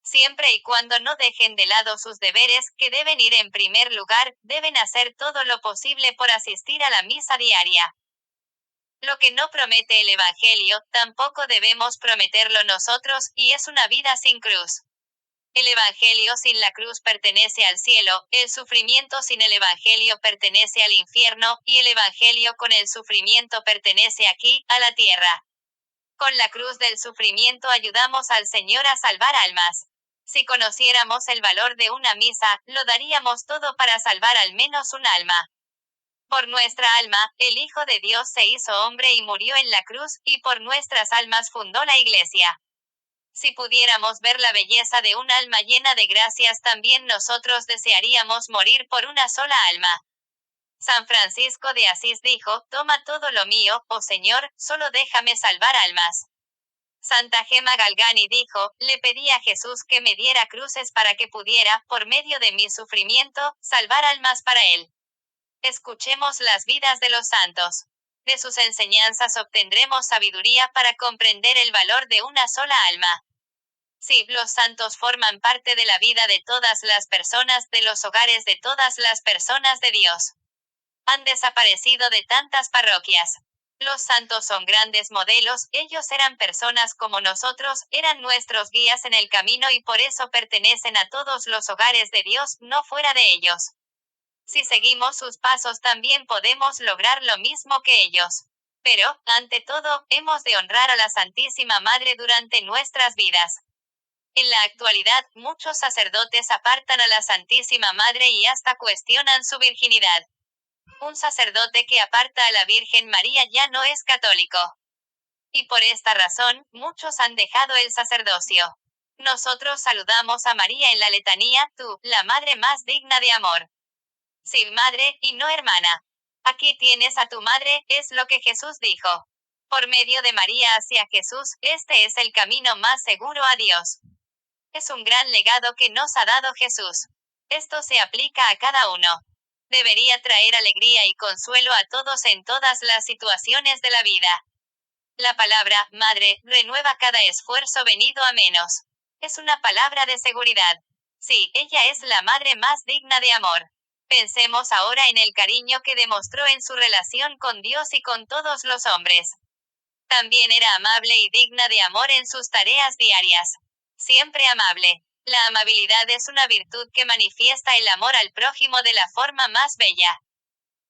Siempre y cuando no dejen de lado sus deberes, que deben ir en primer lugar, deben hacer todo lo posible por asistir a la misa diaria. Lo que no promete el Evangelio, tampoco debemos prometerlo nosotros, y es una vida sin cruz. El Evangelio sin la cruz pertenece al cielo, el sufrimiento sin el Evangelio pertenece al infierno, y el Evangelio con el sufrimiento pertenece aquí, a la tierra. Con la cruz del sufrimiento ayudamos al Señor a salvar almas. Si conociéramos el valor de una misa, lo daríamos todo para salvar al menos un alma. Por nuestra alma, el Hijo de Dios se hizo hombre y murió en la cruz, y por nuestras almas fundó la Iglesia. Si pudiéramos ver la belleza de un alma llena de gracias, también nosotros desearíamos morir por una sola alma. San Francisco de Asís dijo, toma todo lo mío, oh Señor, solo déjame salvar almas. Santa Gema Galgani dijo, le pedí a Jesús que me diera cruces para que pudiera, por medio de mi sufrimiento, salvar almas para él. Escuchemos las vidas de los santos. De sus enseñanzas obtendremos sabiduría para comprender el valor de una sola alma. Sí, los santos forman parte de la vida de todas las personas, de los hogares de todas las personas de Dios. Han desaparecido de tantas parroquias. Los santos son grandes modelos, ellos eran personas como nosotros, eran nuestros guías en el camino y por eso pertenecen a todos los hogares de Dios, no fuera de ellos. Si seguimos sus pasos también podemos lograr lo mismo que ellos. Pero, ante todo, hemos de honrar a la Santísima Madre durante nuestras vidas. En la actualidad, muchos sacerdotes apartan a la Santísima Madre y hasta cuestionan su virginidad. Un sacerdote que aparta a la Virgen María ya no es católico. Y por esta razón, muchos han dejado el sacerdocio. Nosotros saludamos a María en la letanía, tú, la madre más digna de amor. Sí, madre, y no hermana. Aquí tienes a tu madre, es lo que Jesús dijo. Por medio de María hacia Jesús, este es el camino más seguro a Dios. Es un gran legado que nos ha dado Jesús. Esto se aplica a cada uno. Debería traer alegría y consuelo a todos en todas las situaciones de la vida. La palabra madre renueva cada esfuerzo venido a menos. Es una palabra de seguridad. Sí, ella es la madre más digna de amor. Pensemos ahora en el cariño que demostró en su relación con Dios y con todos los hombres. También era amable y digna de amor en sus tareas diarias. Siempre amable. La amabilidad es una virtud que manifiesta el amor al prójimo de la forma más bella.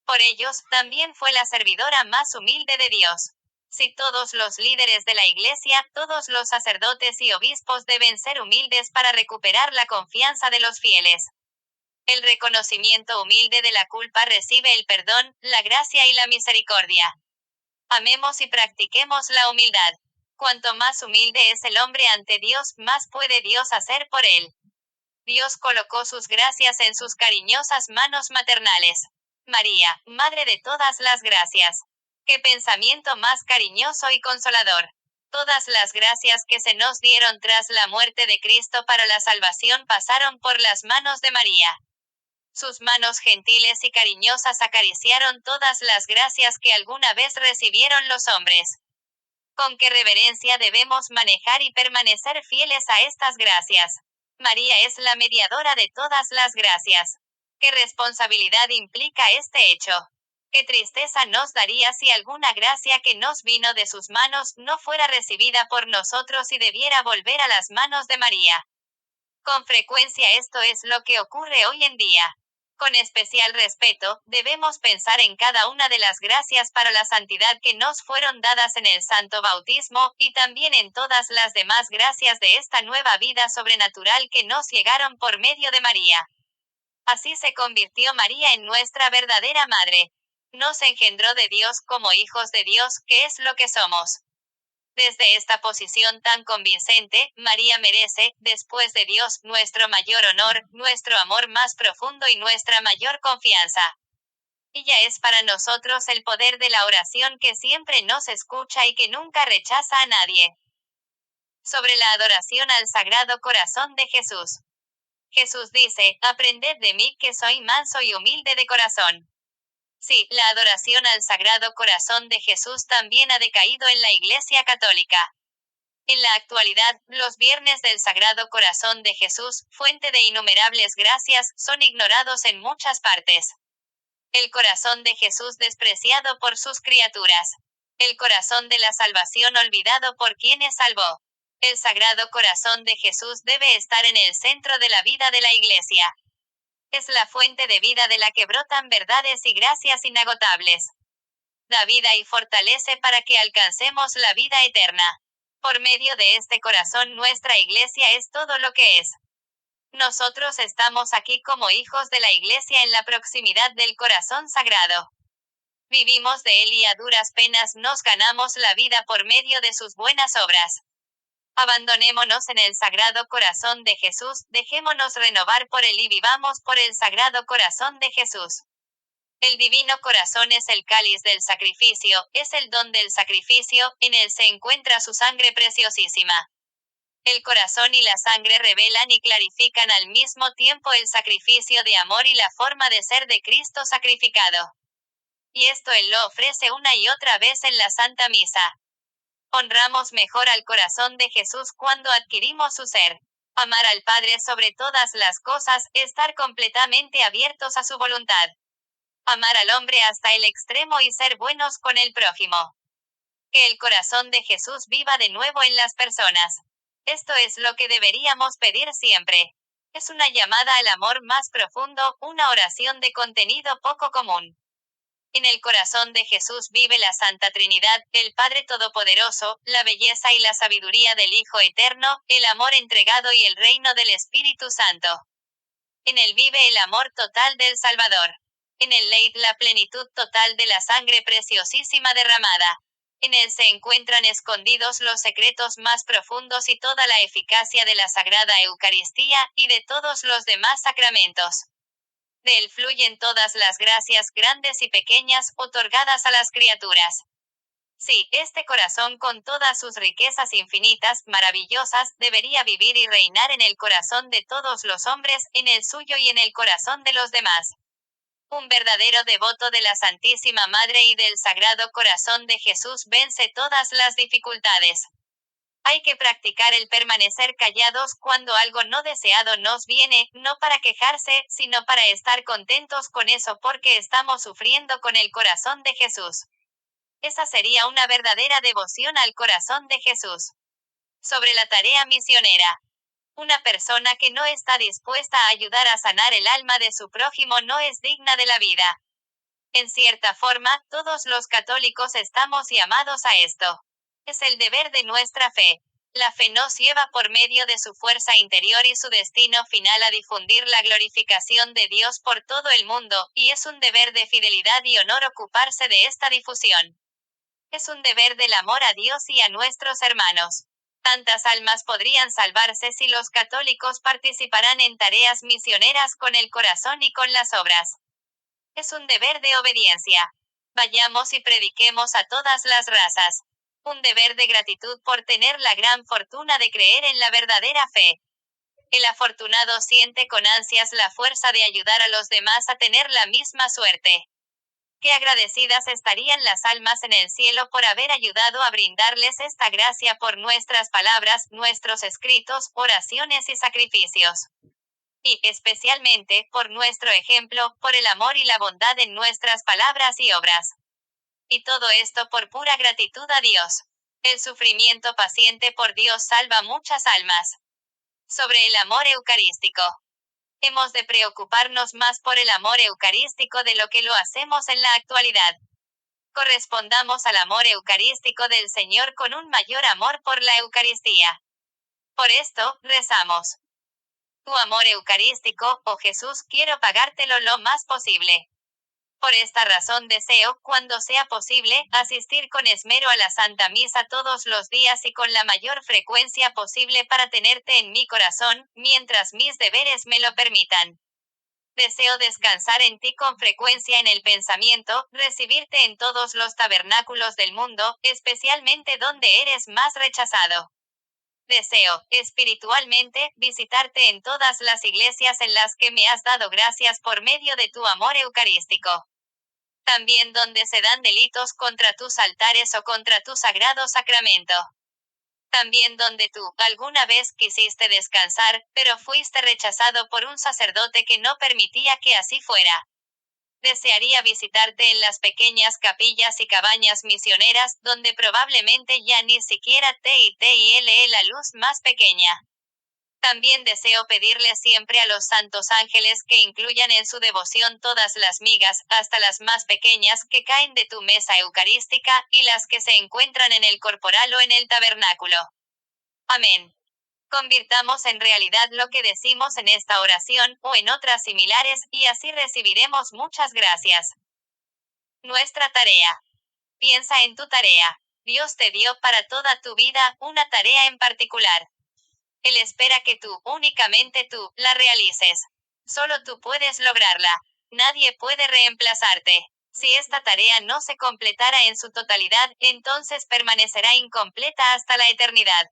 Por ellos, también fue la servidora más humilde de Dios. Si todos los líderes de la Iglesia, todos los sacerdotes y obispos deben ser humildes para recuperar la confianza de los fieles. El reconocimiento humilde de la culpa recibe el perdón, la gracia y la misericordia. Amemos y practiquemos la humildad. Cuanto más humilde es el hombre ante Dios, más puede Dios hacer por él. Dios colocó sus gracias en sus cariñosas manos maternales. María, Madre de todas las gracias. ¡Qué pensamiento más cariñoso y consolador! Todas las gracias que se nos dieron tras la muerte de Cristo para la salvación pasaron por las manos de María. Sus manos gentiles y cariñosas acariciaron todas las gracias que alguna vez recibieron los hombres. Con qué reverencia debemos manejar y permanecer fieles a estas gracias. María es la mediadora de todas las gracias. ¿Qué responsabilidad implica este hecho? ¿Qué tristeza nos daría si alguna gracia que nos vino de sus manos no fuera recibida por nosotros y debiera volver a las manos de María? Con frecuencia esto es lo que ocurre hoy en día. Con especial respeto, debemos pensar en cada una de las gracias para la santidad que nos fueron dadas en el santo bautismo, y también en todas las demás gracias de esta nueva vida sobrenatural que nos llegaron por medio de María. Así se convirtió María en nuestra verdadera madre. Nos engendró de Dios como hijos de Dios, que es lo que somos. Desde esta posición tan convincente, María merece, después de Dios, nuestro mayor honor, nuestro amor más profundo y nuestra mayor confianza. Ella es para nosotros el poder de la oración que siempre nos escucha y que nunca rechaza a nadie. Sobre la adoración al Sagrado Corazón de Jesús. Jesús dice, aprended de mí que soy manso y humilde de corazón. Sí, la adoración al Sagrado Corazón de Jesús también ha decaído en la Iglesia Católica. En la actualidad, los viernes del Sagrado Corazón de Jesús, fuente de innumerables gracias, son ignorados en muchas partes. El corazón de Jesús despreciado por sus criaturas. El corazón de la salvación olvidado por quienes salvó. El Sagrado Corazón de Jesús debe estar en el centro de la vida de la Iglesia. Es la fuente de vida de la que brotan verdades y gracias inagotables. Da vida y fortalece para que alcancemos la vida eterna. Por medio de este corazón nuestra Iglesia es todo lo que es. Nosotros estamos aquí como hijos de la Iglesia en la proximidad del corazón sagrado. Vivimos de él y a duras penas nos ganamos la vida por medio de sus buenas obras. Abandonémonos en el Sagrado Corazón de Jesús, dejémonos renovar por él y vivamos por el Sagrado Corazón de Jesús. El Divino Corazón es el cáliz del sacrificio, es el don del sacrificio, en él se encuentra su sangre preciosísima. El corazón y la sangre revelan y clarifican al mismo tiempo el sacrificio de amor y la forma de ser de Cristo sacrificado. Y esto él lo ofrece una y otra vez en la Santa Misa. Honramos mejor al corazón de Jesús cuando adquirimos su ser. Amar al Padre sobre todas las cosas, estar completamente abiertos a su voluntad. Amar al hombre hasta el extremo y ser buenos con el prójimo. Que el corazón de Jesús viva de nuevo en las personas. Esto es lo que deberíamos pedir siempre. Es una llamada al amor más profundo, una oración de contenido poco común. En el corazón de Jesús vive la Santa Trinidad, el Padre Todopoderoso, la belleza y la sabiduría del Hijo Eterno, el amor entregado y el reino del Espíritu Santo. En él vive el amor total del Salvador. En él ley la plenitud total de la sangre preciosísima derramada. En él se encuentran escondidos los secretos más profundos y toda la eficacia de la Sagrada Eucaristía, y de todos los demás sacramentos. De él fluyen todas las gracias grandes y pequeñas, otorgadas a las criaturas. Sí, este corazón con todas sus riquezas infinitas, maravillosas, debería vivir y reinar en el corazón de todos los hombres, en el suyo y en el corazón de los demás. Un verdadero devoto de la Santísima Madre y del Sagrado Corazón de Jesús vence todas las dificultades. Hay que practicar el permanecer callados cuando algo no deseado nos viene, no para quejarse, sino para estar contentos con eso porque estamos sufriendo con el corazón de Jesús. Esa sería una verdadera devoción al corazón de Jesús. Sobre la tarea misionera. Una persona que no está dispuesta a ayudar a sanar el alma de su prójimo no es digna de la vida. En cierta forma, todos los católicos estamos llamados a esto. Es el deber de nuestra fe. La fe nos lleva por medio de su fuerza interior y su destino final a difundir la glorificación de Dios por todo el mundo, y es un deber de fidelidad y honor ocuparse de esta difusión. Es un deber del amor a Dios y a nuestros hermanos. Tantas almas podrían salvarse si los católicos participaran en tareas misioneras con el corazón y con las obras. Es un deber de obediencia. Vayamos y prediquemos a todas las razas. Un deber de gratitud por tener la gran fortuna de creer en la verdadera fe. El afortunado siente con ansias la fuerza de ayudar a los demás a tener la misma suerte. Qué agradecidas estarían las almas en el cielo por haber ayudado a brindarles esta gracia por nuestras palabras, nuestros escritos, oraciones y sacrificios. Y, especialmente, por nuestro ejemplo, por el amor y la bondad en nuestras palabras y obras. Y todo esto por pura gratitud a Dios. El sufrimiento paciente por Dios salva muchas almas. Sobre el amor eucarístico. Hemos de preocuparnos más por el amor eucarístico de lo que lo hacemos en la actualidad. Correspondamos al amor eucarístico del Señor con un mayor amor por la Eucaristía. Por esto, rezamos. Tu amor eucarístico, oh Jesús, quiero pagártelo lo más posible. Por esta razón deseo, cuando sea posible, asistir con esmero a la Santa Misa todos los días y con la mayor frecuencia posible para tenerte en mi corazón, mientras mis deberes me lo permitan. Deseo descansar en ti con frecuencia en el pensamiento, recibirte en todos los tabernáculos del mundo, especialmente donde eres más rechazado. Deseo, espiritualmente, visitarte en todas las iglesias en las que me has dado gracias por medio de tu amor eucarístico. También donde se dan delitos contra tus altares o contra tu sagrado sacramento. También donde tú, alguna vez quisiste descansar, pero fuiste rechazado por un sacerdote que no permitía que así fuera. Desearía visitarte en las pequeñas capillas y cabañas misioneras, donde probablemente ya ni siquiera te la luz más pequeña. También deseo pedirle siempre a los santos ángeles que incluyan en su devoción todas las migas, hasta las más pequeñas, que caen de tu mesa eucarística, y las que se encuentran en el corporal o en el tabernáculo. Amén. Convirtamos en realidad lo que decimos en esta oración, o en otras similares, y así recibiremos muchas gracias. Nuestra tarea. Piensa en tu tarea. Dios te dio para toda tu vida una tarea en particular. Él espera que tú, únicamente tú, la realices. Solo tú puedes lograrla. Nadie puede reemplazarte. Si esta tarea no se completara en su totalidad, entonces permanecerá incompleta hasta la eternidad.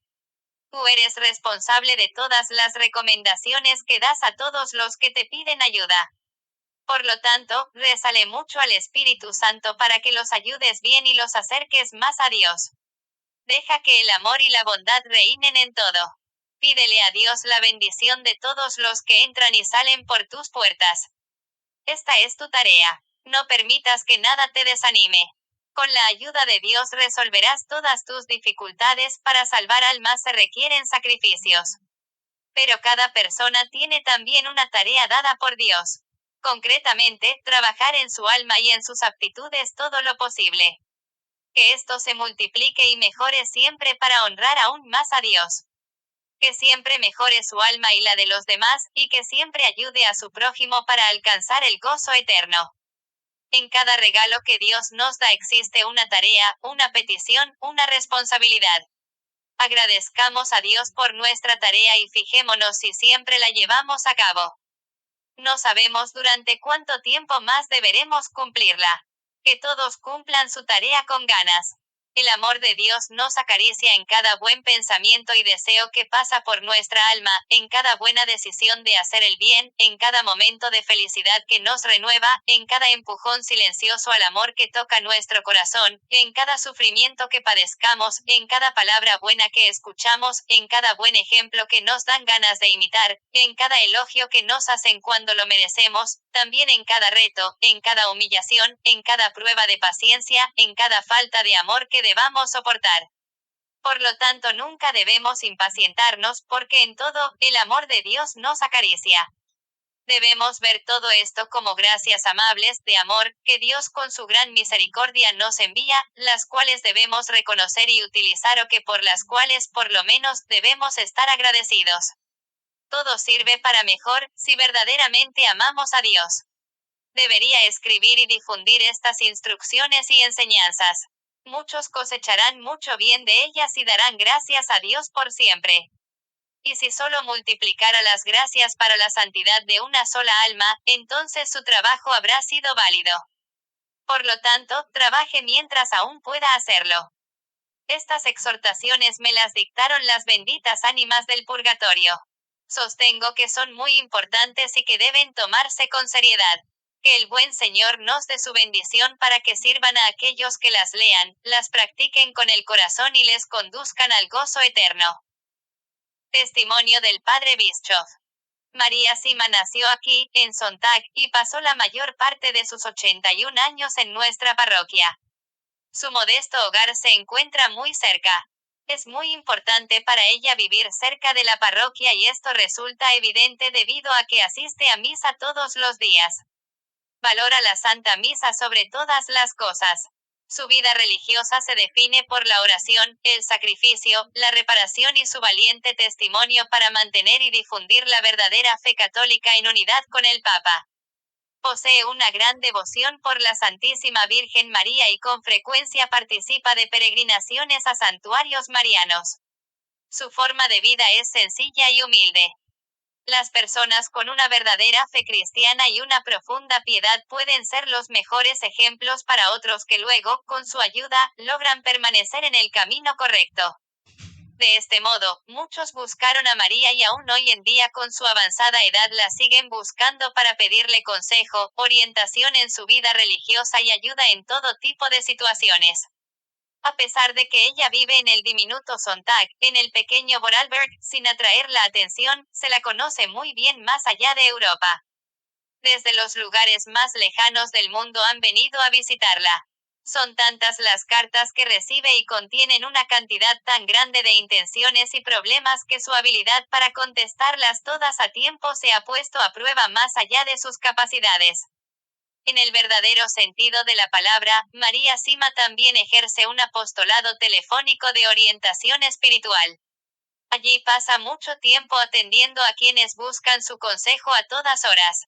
Tú eres responsable de todas las recomendaciones que das a todos los que te piden ayuda. Por lo tanto, rézale mucho al Espíritu Santo para que los ayudes bien y los acerques más a Dios. Deja que el amor y la bondad reinen en todo. Pídele a Dios la bendición de todos los que entran y salen por tus puertas. Esta es tu tarea. No permitas que nada te desanime. Con la ayuda de Dios resolverás todas tus dificultades. Para salvar almas se requieren sacrificios. Pero cada persona tiene también una tarea dada por Dios. Concretamente, trabajar en su alma y en sus aptitudes todo lo posible. Que esto se multiplique y mejore siempre para honrar aún más a Dios. Que siempre mejore su alma y la de los demás, y que siempre ayude a su prójimo para alcanzar el gozo eterno. En cada regalo que Dios nos da existe una tarea, una petición, una responsabilidad. Agradezcamos a Dios por nuestra tarea y fijémonos si siempre la llevamos a cabo. No sabemos durante cuánto tiempo más deberemos cumplirla. Que todos cumplan su tarea con ganas. El amor de Dios nos acaricia en cada buen pensamiento y deseo que pasa por nuestra alma, en cada buena decisión de hacer el bien, en cada momento de felicidad que nos renueva, en cada empujón silencioso al amor que toca nuestro corazón, en cada sufrimiento que padezcamos, en cada palabra buena que escuchamos, en cada buen ejemplo que nos dan ganas de imitar, en cada elogio que nos hacen cuando lo merecemos, también en cada reto, en cada humillación, en cada prueba de paciencia, en cada falta de amor que debamos soportar. Por lo tanto, nunca debemos impacientarnos, porque en todo, el amor de Dios nos acaricia. Debemos ver todo esto como gracias amables, de amor, que Dios con su gran misericordia nos envía, las cuales debemos reconocer y utilizar o que por las cuales, por lo menos, debemos estar agradecidos. Todo sirve para mejor, si verdaderamente amamos a Dios. Debería escribir y difundir estas instrucciones y enseñanzas. Muchos cosecharán mucho bien de ellas y darán gracias a Dios por siempre. Y si solo multiplicara las gracias para la santidad de una sola alma, entonces su trabajo habrá sido válido. Por lo tanto, trabaje mientras aún pueda hacerlo. Estas exhortaciones me las dictaron las benditas ánimas del purgatorio. Sostengo que son muy importantes y que deben tomarse con seriedad. Que el buen Señor nos dé su bendición para que sirvan a aquellos que las lean, las practiquen con el corazón y les conduzcan al gozo eterno. Testimonio del Padre Bischoff. María Sima nació aquí, en Sontag, y pasó la mayor parte de sus 81 años en nuestra parroquia. Su modesto hogar se encuentra muy cerca. Es muy importante para ella vivir cerca de la parroquia y esto resulta evidente debido a que asiste a misa todos los días. Valora la Santa Misa sobre todas las cosas. Su vida religiosa se define por la oración, el sacrificio, la reparación y su valiente testimonio para mantener y difundir la verdadera fe católica en unidad con el Papa. Posee una gran devoción por la Santísima Virgen María y con frecuencia participa de peregrinaciones a santuarios marianos. Su forma de vida es sencilla y humilde. Las personas con una verdadera fe cristiana y una profunda piedad pueden ser los mejores ejemplos para otros que luego, con su ayuda, logran permanecer en el camino correcto. De este modo, muchos buscaron a María y aún hoy en día con su avanzada edad la siguen buscando para pedirle consejo, orientación en su vida religiosa y ayuda en todo tipo de situaciones. A pesar de que ella vive en el diminuto Sontag, en el pequeño Vorarlberg, sin atraer la atención, se la conoce muy bien más allá de Europa. Desde los lugares más lejanos del mundo han venido a visitarla. Son tantas las cartas que recibe y contienen una cantidad tan grande de intenciones y problemas que su habilidad para contestarlas todas a tiempo se ha puesto a prueba más allá de sus capacidades. En el verdadero sentido de la palabra, María Sima también ejerce un apostolado telefónico de orientación espiritual. Allí pasa mucho tiempo atendiendo a quienes buscan su consejo a todas horas.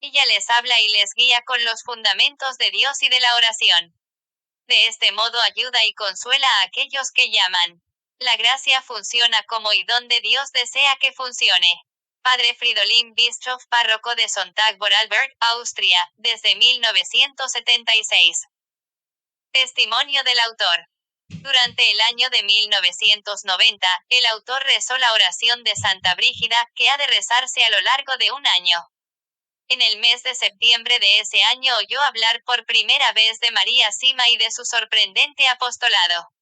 Ella les habla y les guía con los fundamentos de Dios y de la oración. De este modo ayuda y consuela a aquellos que llaman. La gracia funciona como y donde Dios desea que funcione. Padre Fridolin Bischoff, párroco de Sontag Vorarlberg, Austria, desde 1976. Testimonio del autor. Durante el año de 1990, el autor rezó la oración de Santa Brígida, que ha de rezarse a lo largo de un año. En el mes de septiembre de ese año oyó hablar por primera vez de María Sima y de su sorprendente apostolado.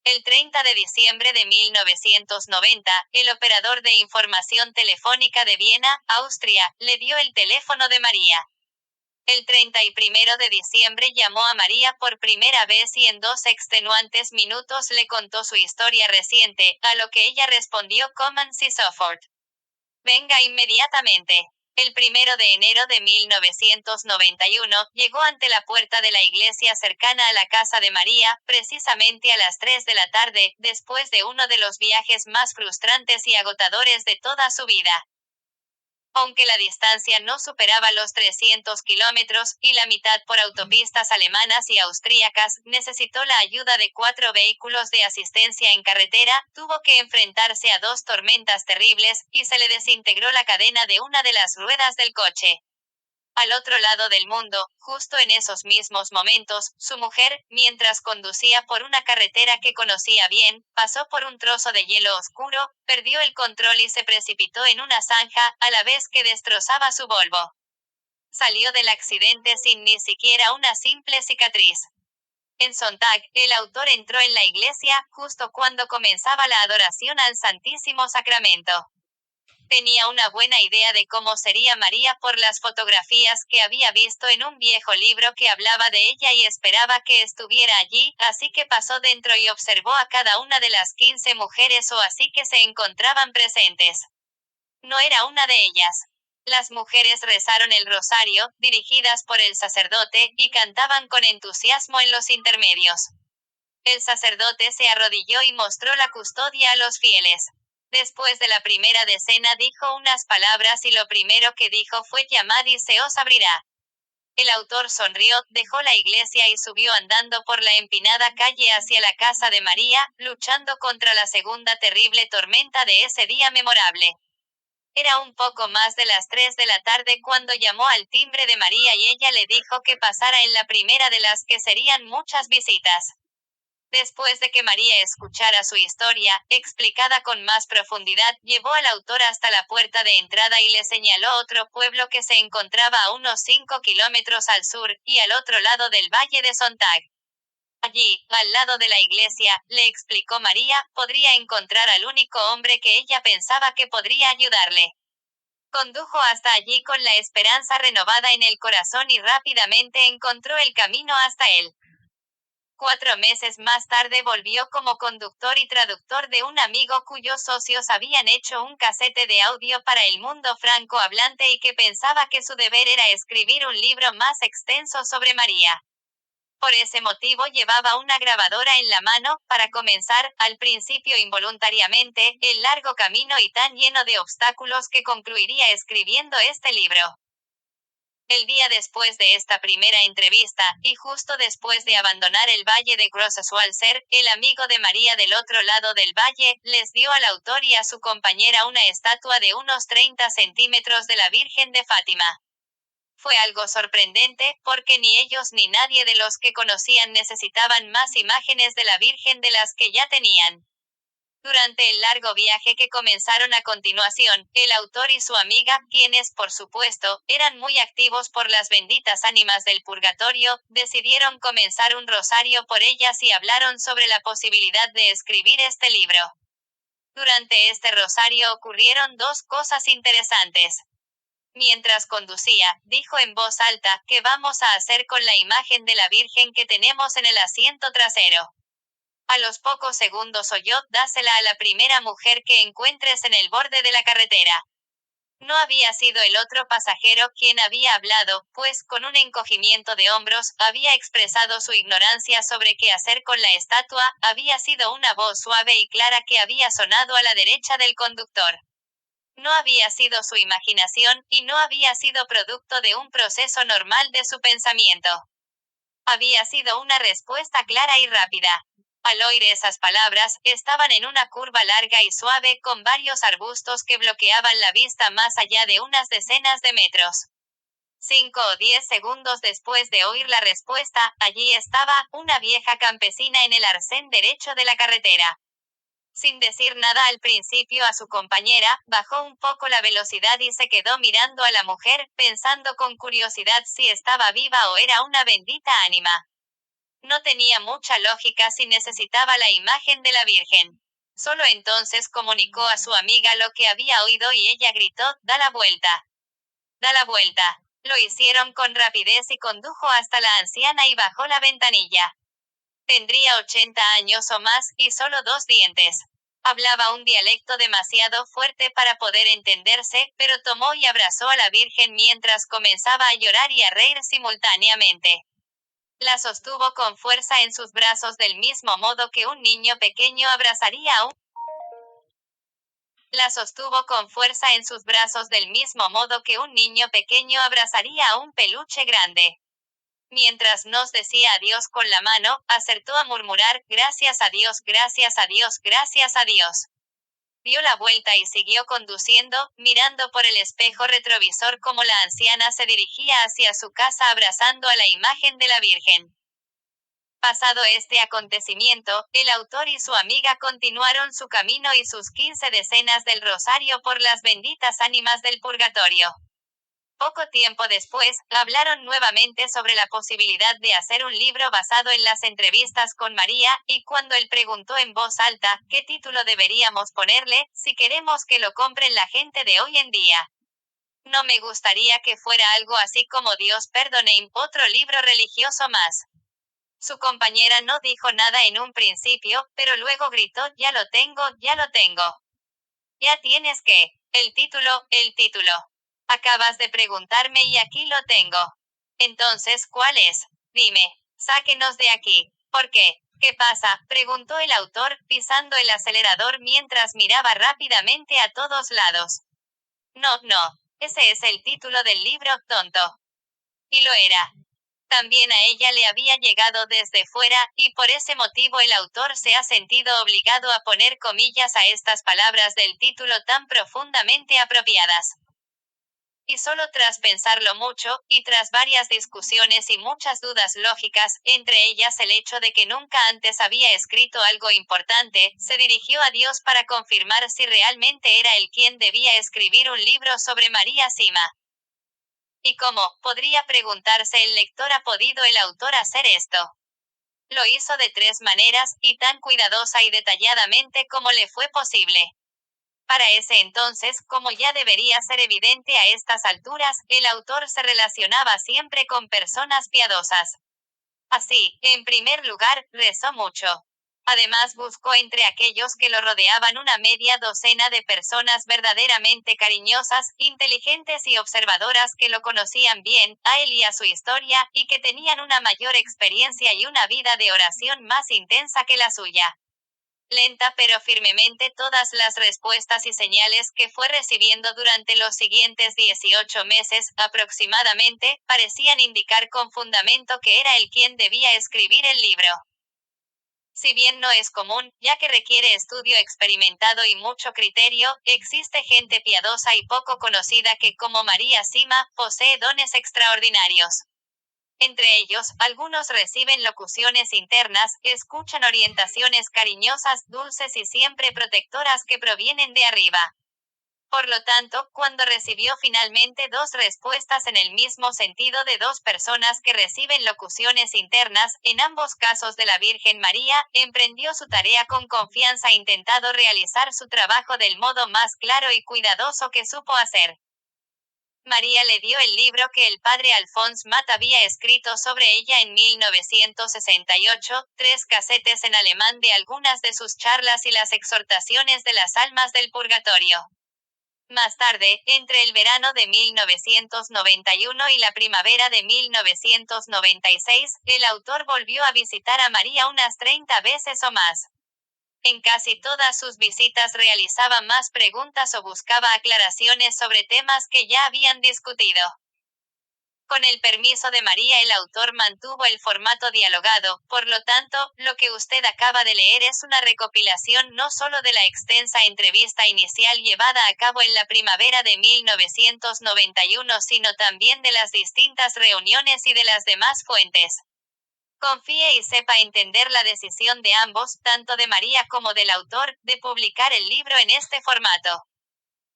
El 30 de diciembre de 1990, el operador de información telefónica de Viena, Austria, le dio el teléfono de María. El 31 de diciembre llamó a María por primera vez y en 2 extenuantes minutos le contó su historia reciente, a lo que ella respondió "Kommen Sie sofort". Venga inmediatamente. El 1 de enero de 1991, llegó ante la puerta de la iglesia cercana a la casa de María, precisamente a las 3 de la tarde, después de uno de los viajes más frustrantes y agotadores de toda su vida. Aunque la distancia no superaba los 300 kilómetros, y la mitad por autopistas alemanas y austríacas, necesitó la ayuda de 4 vehículos de asistencia en carretera, tuvo que enfrentarse a 2 tormentas terribles, y se le desintegró la cadena de una de las ruedas del coche. Al otro lado del mundo, justo en esos mismos momentos, su mujer, mientras conducía por una carretera que conocía bien, pasó por un trozo de hielo oscuro, perdió el control y se precipitó en una zanja, a la vez que destrozaba su Volvo. Salió del accidente sin ni siquiera una simple cicatriz. En Sontag, el autor entró en la iglesia, justo cuando comenzaba la adoración al Santísimo Sacramento. Tenía una buena idea de cómo sería María por las fotografías que había visto en un viejo libro que hablaba de ella y esperaba que estuviera allí, así que pasó dentro y observó a cada una de las 15 mujeres o así que se encontraban presentes. No era una de ellas. Las mujeres rezaron el rosario, dirigidas por el sacerdote, y cantaban con entusiasmo en los intermedios. El sacerdote se arrodilló y mostró la custodia a los fieles. Después de la primera decena dijo unas palabras y lo primero que dijo fue: llamad y se os abrirá. El autor sonrió, dejó la iglesia y subió andando por la empinada calle hacia la casa de María, luchando contra la segunda terrible tormenta de ese día memorable. Era un poco más de las 3 de la tarde cuando llamó al timbre de María y ella le dijo que pasara en la primera de las que serían muchas visitas. Después de que María escuchara su historia, explicada con más profundidad, llevó al autor hasta la puerta de entrada y le señaló otro pueblo que se encontraba a unos 5 kilómetros al sur, y al otro lado del valle de Sontag. Allí, al lado de la iglesia, le explicó María, podría encontrar al único hombre que ella pensaba que podría ayudarle. Condujo hasta allí con la esperanza renovada en el corazón y rápidamente encontró el camino hasta él. 4 meses más tarde volvió como conductor y traductor de un amigo cuyos socios habían hecho un casete de audio para el mundo francohablante y que pensaba que su deber era escribir un libro más extenso sobre María. Por ese motivo llevaba una grabadora en la mano, para comenzar, al principio involuntariamente, el largo camino y tan lleno de obstáculos que concluiría escribiendo este libro. El día después de esta primera entrevista, y justo después de abandonar el valle de Grosseswalser, el amigo de María del otro lado del valle, les dio al autor y a su compañera una estatua de unos 30 centímetros de la Virgen de Fátima. Fue algo sorprendente, porque ni ellos ni nadie de los que conocían necesitaban más imágenes de la Virgen de las que ya tenían. Durante el largo viaje que comenzaron a continuación, el autor y su amiga, quienes, por supuesto, eran muy activos por las benditas ánimas del purgatorio, decidieron comenzar un rosario por ellas y hablaron sobre la posibilidad de escribir este libro. Durante este rosario ocurrieron 2 cosas interesantes. Mientras conducía, dijo en voz alta: ¿qué vamos a hacer con la imagen de la Virgen que tenemos en el asiento trasero? A los pocos segundos oyó: dásela a la primera mujer que encuentres en el borde de la carretera. No había sido el otro pasajero quien había hablado, pues, con un encogimiento de hombros, había expresado su ignorancia sobre qué hacer con la estatua. Había sido una voz suave y clara que había sonado a la derecha del conductor. No había sido su imaginación, y no había sido producto de un proceso normal de su pensamiento. Había sido una respuesta clara y rápida. Al oír esas palabras, estaban en una curva larga y suave, con varios arbustos que bloqueaban la vista más allá de unas decenas de metros. 5 o 10 segundos después de oír la respuesta, allí estaba, una vieja campesina en el arcén derecho de la carretera. Sin decir nada al principio a su compañera, bajó un poco la velocidad y se quedó mirando a la mujer, pensando con curiosidad si estaba viva o era una bendita ánima. No tenía mucha lógica si necesitaba la imagen de la Virgen. Solo entonces comunicó a su amiga lo que había oído y ella gritó: da la vuelta. Da la vuelta. Lo hicieron con rapidez y condujo hasta la anciana y bajó la ventanilla. Tendría 80 años o más, y solo 2 dientes. Hablaba un dialecto demasiado fuerte para poder entenderse, pero tomó y abrazó a la Virgen mientras comenzaba a llorar y a reír simultáneamente. La sostuvo con fuerza en sus brazos del mismo modo que un niño pequeño abrazaría a un La sostuvo con fuerza en sus brazos del mismo modo que un niño pequeño abrazaría a un peluche grande. Mientras nos decía adiós con la mano, acertó a murmurar: gracias a Dios, gracias a Dios, gracias a Dios. Dio la vuelta y siguió conduciendo, mirando por el espejo retrovisor como la anciana se dirigía hacia su casa abrazando a la imagen de la Virgen. Pasado este acontecimiento, el autor y su amiga continuaron su camino y sus 15 decenas del rosario por las benditas ánimas del purgatorio. Poco tiempo después, hablaron nuevamente sobre la posibilidad de hacer un libro basado en las entrevistas con María, y cuando él preguntó en voz alta, ¿qué título deberíamos ponerle, si queremos que lo compren la gente de hoy en día? No me gustaría que fuera algo así como Dios perdone, otro libro religioso más. Su compañera no dijo nada en un principio, pero luego gritó, ya lo tengo, ya lo tengo. Ya tienes que. El título, el título. Acabas de preguntarme y aquí lo tengo. Entonces, ¿cuál es? Dime, sáquenos de aquí. ¿Por qué? ¿Qué pasa? Preguntó el autor, pisando el acelerador mientras miraba rápidamente a todos lados. No, no. Ese es el título del libro, tonto. Y lo era. También a ella le había llegado desde fuera, y por ese motivo el autor se ha sentido obligado a poner comillas a estas palabras del título tan profundamente apropiadas. Y solo tras pensarlo mucho, y tras varias discusiones y muchas dudas lógicas, entre ellas el hecho de que nunca antes había escrito algo importante, se dirigió a Dios para confirmar si realmente era él quien debía escribir un libro sobre María Sima. ¿Y cómo, podría preguntarse el lector, ha podido el autor hacer esto? Lo hizo de 3 maneras, y tan cuidadosa y detalladamente como le fue posible. Para ese entonces, como ya debería ser evidente a estas alturas, el autor se relacionaba siempre con personas piadosas. Así, en primer lugar, rezó mucho. Además buscó entre aquellos que lo rodeaban una media docena de personas verdaderamente cariñosas, inteligentes y observadoras que lo conocían bien, a él y a su historia, y que tenían una mayor experiencia y una vida de oración más intensa que la suya. Lenta pero firmemente todas las respuestas y señales que fue recibiendo durante los siguientes 18 meses, aproximadamente, parecían indicar con fundamento que era él quien debía escribir el libro. Si bien no es común, ya que requiere estudio experimentado y mucho criterio, existe gente piadosa y poco conocida que, como María Sima, posee dones extraordinarios. Entre ellos, algunos reciben locuciones internas, escuchan orientaciones cariñosas, dulces y siempre protectoras que provienen de arriba. Por lo tanto, cuando recibió finalmente 2 respuestas en el mismo sentido de 2 personas que reciben locuciones internas, en ambos casos de la Virgen María, emprendió su tarea con confianza, intentado realizar su trabajo del modo más claro y cuidadoso que supo hacer. María le dio el libro que el padre Alphonse Matt había escrito sobre ella en 1968, 3 casetes en alemán de algunas de sus charlas y las exhortaciones de las almas del purgatorio. Más tarde, entre el verano de 1991 y la primavera de 1996, el autor volvió a visitar a María unas 30 veces o más. En casi todas sus visitas realizaba más preguntas o buscaba aclaraciones sobre temas que ya habían discutido. Con el permiso de María, el autor mantuvo el formato dialogado, por lo tanto, lo que usted acaba de leer es una recopilación no solo de la extensa entrevista inicial llevada a cabo en la primavera de 1991, sino también de las distintas reuniones y de las demás fuentes. Confíe y sepa entender la decisión de ambos, tanto de María como del autor, de publicar el libro en este formato.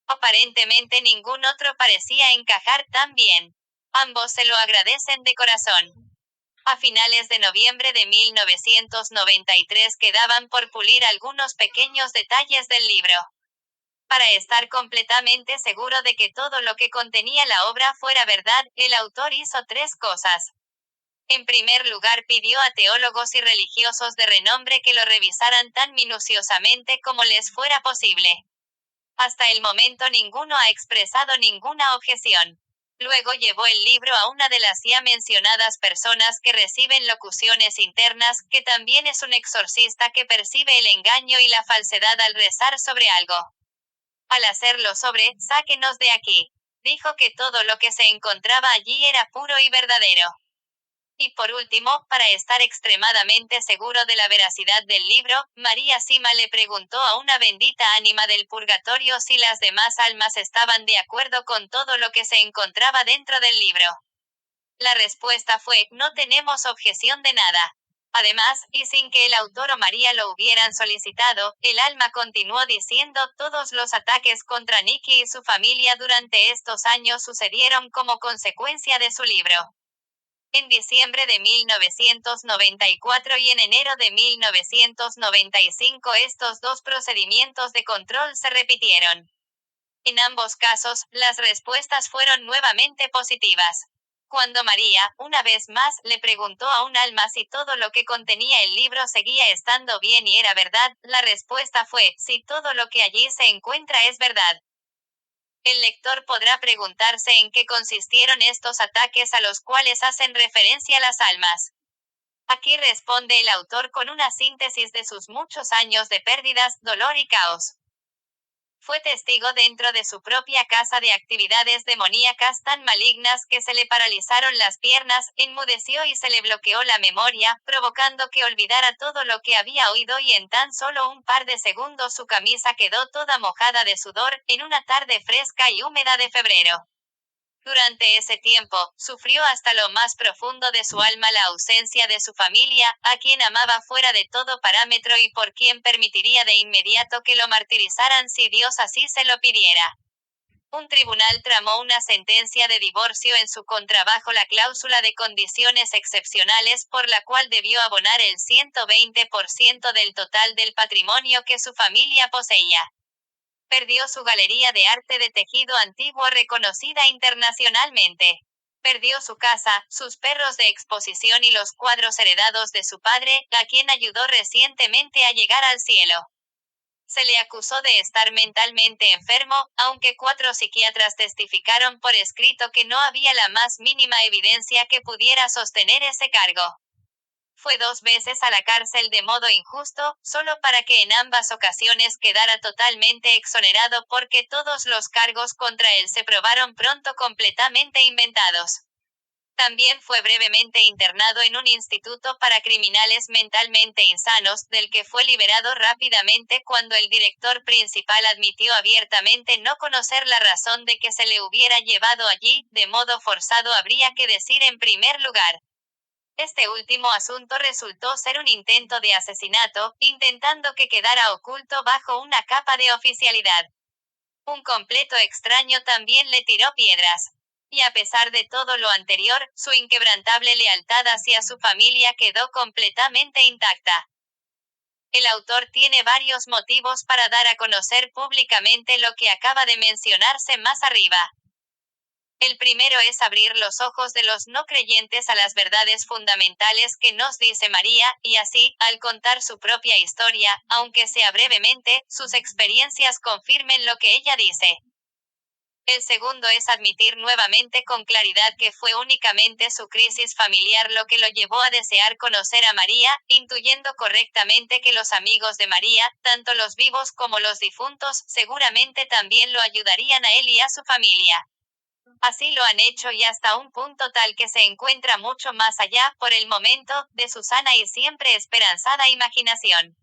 Aparentemente ningún otro parecía encajar tan bien. Ambos se lo agradecen de corazón. A finales de noviembre de 1993 quedaban por pulir algunos pequeños detalles del libro. Para estar completamente seguro de que todo lo que contenía la obra fuera verdad, el autor hizo 3 cosas. En primer lugar, pidió a teólogos y religiosos de renombre que lo revisaran tan minuciosamente como les fuera posible. Hasta el momento ninguno ha expresado ninguna objeción. Luego llevó el libro a una de las ya mencionadas personas que reciben locuciones internas, que también es un exorcista que percibe el engaño y la falsedad al rezar sobre algo. Al hacerlo sobre, sáquenos de aquí. Dijo que todo lo que se encontraba allí era puro y verdadero. Y por último, para estar extremadamente seguro de la veracidad del libro, María Sima le preguntó a una bendita ánima del purgatorio si las demás almas estaban de acuerdo con todo lo que se encontraba dentro del libro. La respuesta fue: no tenemos objeción de nada. Además, y sin que el autor o María lo hubieran solicitado, el alma continuó diciendo: todos los ataques contra Nikki y su familia durante estos años sucedieron como consecuencia de su libro. En diciembre de 1994 y en enero de 1995 estos dos procedimientos de control se repitieron. En ambos casos, las respuestas fueron nuevamente positivas. Cuando María, una vez más, le preguntó a un alma si todo lo que contenía el libro seguía estando bien y era verdad, la respuesta fue: sí, todo lo que allí se encuentra es verdad. El lector podrá preguntarse en qué consistieron estos ataques a los cuales hacen referencia las almas. Aquí responde el autor con una síntesis de sus muchos años de pérdidas, dolor y caos. Fue testigo dentro de su propia casa de actividades demoníacas tan malignas que se le paralizaron las piernas, enmudeció y se le bloqueó la memoria, provocando que olvidara todo lo que había oído y en tan solo un par de segundos su camisa quedó toda mojada de sudor, en una tarde fresca y húmeda de febrero. Durante ese tiempo, sufrió hasta lo más profundo de su alma la ausencia de su familia, a quien amaba fuera de todo parámetro y por quien permitiría de inmediato que lo martirizaran si Dios así se lo pidiera. Un tribunal tramó una sentencia de divorcio en su contra bajo la cláusula de condiciones excepcionales por la cual debió abonar el 120% del total del patrimonio que su familia poseía. Perdió su galería de arte de tejido antiguo reconocida internacionalmente. Perdió su casa, sus perros de exposición y los cuadros heredados de su padre, a quien ayudó recientemente a llegar al cielo. Se le acusó de estar mentalmente enfermo, aunque 4 psiquiatras testificaron por escrito que no había la más mínima evidencia que pudiera sostener ese cargo. Fue 2 veces a la cárcel de modo injusto, solo para que en ambas ocasiones quedara totalmente exonerado porque todos los cargos contra él se probaron pronto completamente inventados. También fue brevemente internado en un instituto para criminales mentalmente insanos, del que fue liberado rápidamente cuando el director principal admitió abiertamente no conocer la razón de que se le hubiera llevado allí, de modo forzado habría que decir en primer lugar. Este último asunto resultó ser un intento de asesinato, intentando que quedara oculto bajo una capa de oficialidad. Un completo extraño también le tiró piedras. Y a pesar de todo lo anterior, su inquebrantable lealtad hacia su familia quedó completamente intacta. El autor tiene varios motivos para dar a conocer públicamente lo que acaba de mencionarse más arriba. El primero es abrir los ojos de los no creyentes a las verdades fundamentales que nos dice María, y así, al contar su propia historia, aunque sea brevemente, sus experiencias confirmen lo que ella dice. El segundo es admitir nuevamente con claridad que fue únicamente su crisis familiar lo que lo llevó a desear conocer a María, intuyendo correctamente que los amigos de María, tanto los vivos como los difuntos, seguramente también lo ayudarían a él y a su familia. Así lo han hecho y hasta un punto tal que se encuentra mucho más allá, por el momento, de su sana y siempre esperanzada imaginación.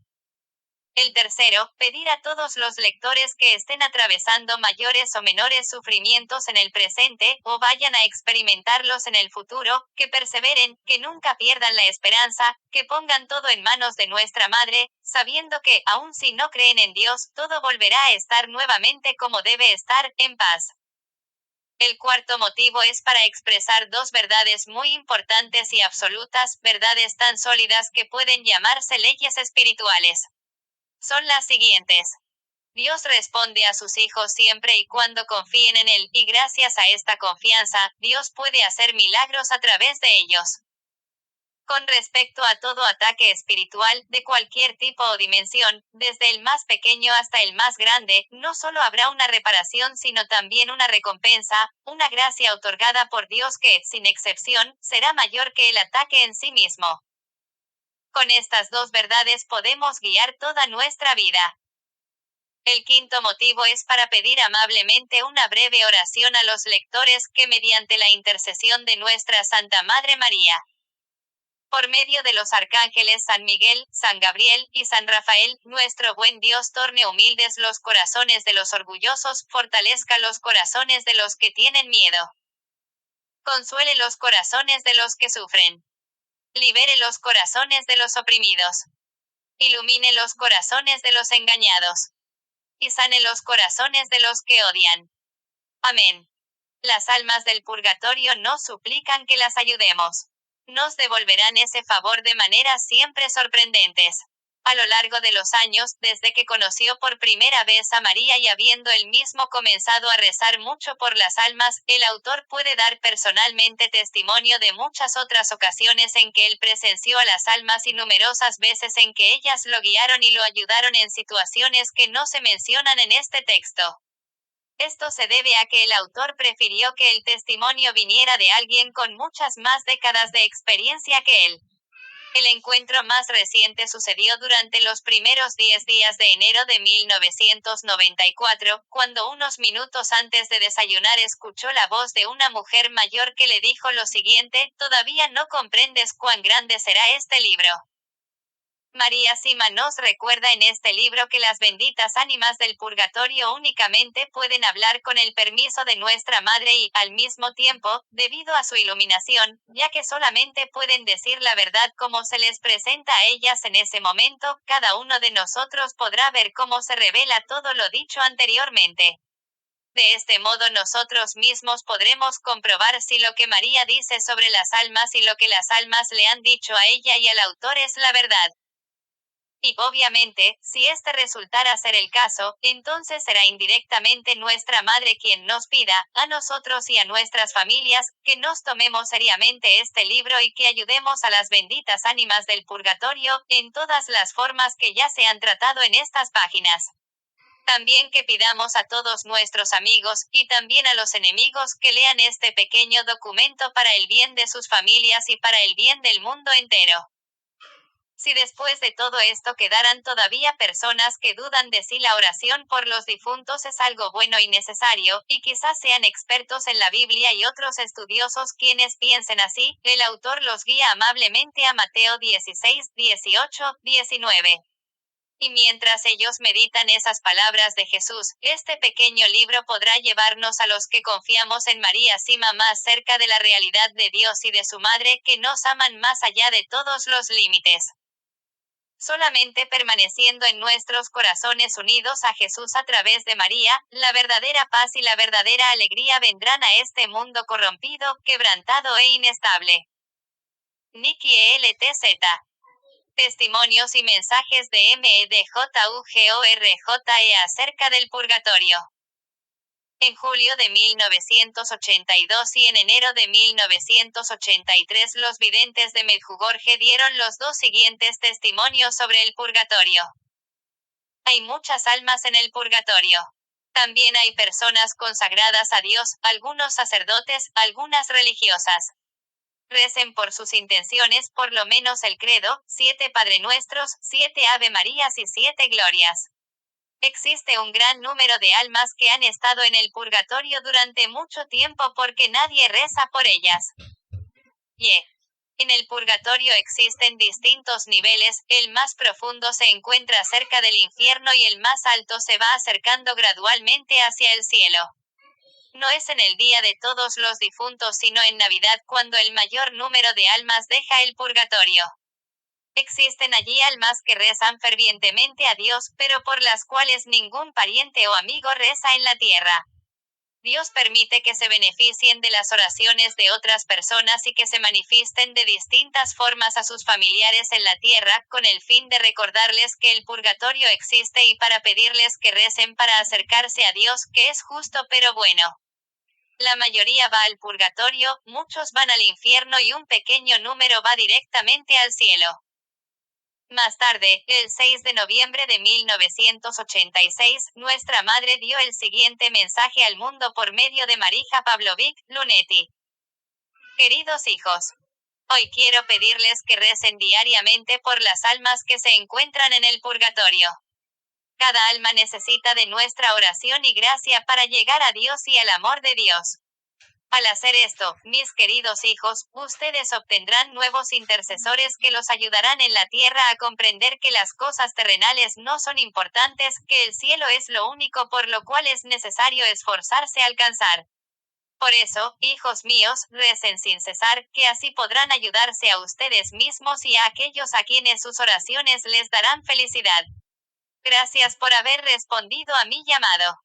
El tercero, pedir a todos los lectores que estén atravesando mayores o menores sufrimientos en el presente, o vayan a experimentarlos en el futuro, que perseveren, que nunca pierdan la esperanza, que pongan todo en manos de nuestra Madre, sabiendo que, aun si no creen en Dios, todo volverá a estar nuevamente como debe estar, en paz. El cuarto motivo es para expresar 2 verdades muy importantes y absolutas, verdades tan sólidas que pueden llamarse leyes espirituales. Son las siguientes. Dios responde a sus hijos siempre y cuando confíen en Él, y gracias a esta confianza, Dios puede hacer milagros a través de ellos. Con respecto a todo ataque espiritual, de cualquier tipo o dimensión, desde el más pequeño hasta el más grande, no solo habrá una reparación sino también una recompensa, una gracia otorgada por Dios que, sin excepción, será mayor que el ataque en sí mismo. Con estas 2 verdades podemos guiar toda nuestra vida. El quinto motivo es para pedir amablemente una breve oración a los lectores que mediante la intercesión de nuestra Santa Madre María, Por medio de los arcángeles San Miguel, San Gabriel y San Rafael, nuestro buen Dios torne humildes los corazones de los orgullosos, fortalezca los corazones de los que tienen miedo. Consuele los corazones de los que sufren. Libere los corazones de los oprimidos. Ilumine los corazones de los engañados. Y sane los corazones de los que odian. Amén. Las almas del purgatorio nos suplican que las ayudemos. Nos devolverán ese favor de maneras siempre sorprendentes. A lo largo de los años, desde que conoció por primera vez a María y habiendo él mismo comenzado a rezar mucho por las almas, el autor puede dar personalmente testimonio de muchas otras ocasiones en que él presenció a las almas y numerosas veces en que ellas lo guiaron y lo ayudaron en situaciones que no se mencionan en este texto. Esto se debe a que el autor prefirió que el testimonio viniera de alguien con muchas más décadas de experiencia que él. El encuentro más reciente sucedió durante los primeros 10 días de enero de 1994, cuando unos minutos antes de desayunar escuchó la voz de una mujer mayor que le dijo lo siguiente: «Todavía no comprendes cuán grande será este libro». María Sima nos recuerda en este libro que las benditas ánimas del purgatorio únicamente pueden hablar con el permiso de nuestra Madre y, al mismo tiempo, debido a su iluminación, ya que solamente pueden decir la verdad como se les presenta a ellas en ese momento, cada uno de nosotros podrá ver cómo se revela todo lo dicho anteriormente. De este modo nosotros mismos podremos comprobar si lo que María dice sobre las almas y lo que las almas le han dicho a ella y al autor es la verdad. Y, obviamente, si este resultara ser el caso, entonces será indirectamente nuestra Madre quien nos pida, a nosotros y a nuestras familias, que nos tomemos seriamente este libro y que ayudemos a las benditas ánimas del purgatorio, en todas las formas que ya se han tratado en estas páginas. También que pidamos a todos nuestros amigos, y también a los enemigos, que lean este pequeño documento para el bien de sus familias y para el bien del mundo entero. Si después de todo esto quedaran todavía personas que dudan de si la oración por los difuntos es algo bueno y necesario, y quizás sean expertos en la Biblia y otros estudiosos quienes piensen así, el autor los guía amablemente a Mateo 16, 18, 19. Y mientras ellos meditan esas palabras de Jesús, este pequeño libro podrá llevarnos a los que confiamos en María Sima más cerca de la realidad de Dios y de su Madre, que nos aman más allá de todos los límites. Solamente permaneciendo en nuestros corazones unidos a Jesús a través de María, la verdadera paz y la verdadera alegría vendrán a este mundo corrompido, quebrantado e inestable. Nikki ELTZ. Testimonios y mensajes de MEDJUGORJE acerca del purgatorio. En julio de 1982 y en enero de 1983 los videntes de Medjugorje dieron los dos siguientes testimonios sobre el purgatorio. Hay muchas almas en el purgatorio. También hay personas consagradas a Dios, algunos sacerdotes, algunas religiosas. Recen por sus intenciones por lo menos el credo, 7 Padre Nuestros, 7 Ave Marías y 7 Glorias. Existe un gran número de almas que han estado en el purgatorio durante mucho tiempo porque nadie reza por ellas. En el purgatorio existen distintos niveles, el más profundo se encuentra cerca del infierno y el más alto se va acercando gradualmente hacia el cielo. No es en el día de todos los difuntos sino en Navidad cuando el mayor número de almas deja el purgatorio. Existen allí almas que rezan fervientemente a Dios, pero por las cuales ningún pariente o amigo reza en la tierra. Dios permite que se beneficien de las oraciones de otras personas y que se manifiesten de distintas formas a sus familiares en la tierra, con el fin de recordarles que el purgatorio existe y para pedirles que recen para acercarse a Dios, que es justo pero bueno. La mayoría va al purgatorio, muchos van al infierno y un pequeño número va directamente al cielo. Más tarde, el 6 de noviembre de 1986, nuestra Madre dio el siguiente mensaje al mundo por medio de Marija Pavlovic Lunetti. Queridos hijos, hoy quiero pedirles que recen diariamente por las almas que se encuentran en el purgatorio. Cada alma necesita de nuestra oración y gracia para llegar a Dios y al amor de Dios. Al hacer esto, mis queridos hijos, ustedes obtendrán nuevos intercesores que los ayudarán en la tierra a comprender que las cosas terrenales no son importantes, que el cielo es lo único por lo cual es necesario esforzarse a alcanzar. Por eso, hijos míos, recen sin cesar, que así podrán ayudarse a ustedes mismos y a aquellos a quienes sus oraciones les darán felicidad. Gracias por haber respondido a mi llamado.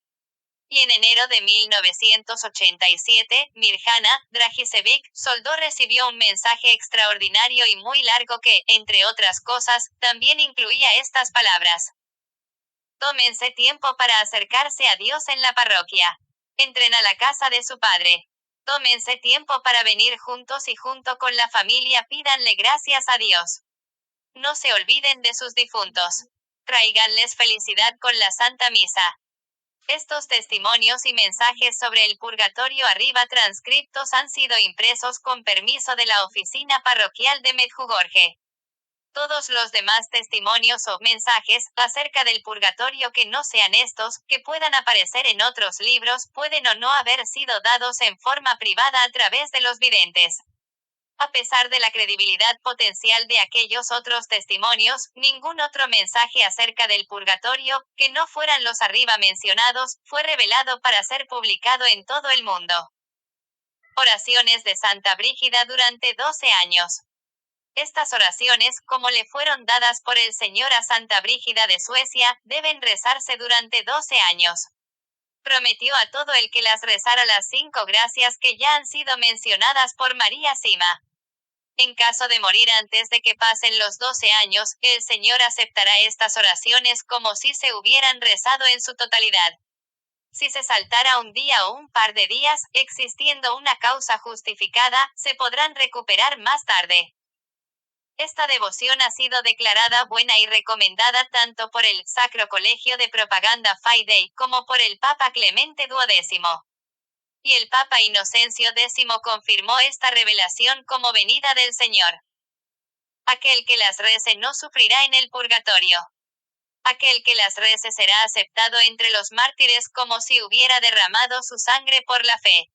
Y en enero de 1987, Mirjana Dragicevic Soldó recibió un mensaje extraordinario y muy largo que, entre otras cosas, también incluía estas palabras. Tómense tiempo para acercarse a Dios en la parroquia. Entren a la casa de su Padre. Tómense tiempo para venir juntos y junto con la familia pídanle gracias a Dios. No se olviden de sus difuntos. Tráiganles felicidad con la Santa Misa. Estos testimonios y mensajes sobre el purgatorio arriba transcriptos han sido impresos con permiso de la oficina parroquial de Medjugorje. Todos los demás testimonios o mensajes acerca del purgatorio que no sean estos, que puedan aparecer en otros libros, pueden o no haber sido dados en forma privada a través de los videntes. A pesar de la credibilidad potencial de aquellos otros testimonios, ningún otro mensaje acerca del purgatorio, que no fueran los arriba mencionados, fue revelado para ser publicado en todo el mundo. Oraciones de Santa Brígida durante 12 años. Estas oraciones, como le fueron dadas por el Señor a Santa Brígida de Suecia, deben rezarse durante 12 años. Prometió a todo el que las rezara las 5 gracias que ya han sido mencionadas por María Sima. En caso de morir antes de que pasen los 12 años, el Señor aceptará estas oraciones como si se hubieran rezado en su totalidad. Si se saltara un día o un par de días, existiendo una causa justificada, se podrán recuperar más tarde. Esta devoción ha sido declarada buena y recomendada tanto por el Sacro Colegio de Propaganda Fidei como por el Papa Clemente XII. Y el Papa Inocencio X confirmó esta revelación como venida del Señor. Aquel que las rece no sufrirá en el purgatorio. Aquel que las rece será aceptado entre los mártires como si hubiera derramado su sangre por la fe.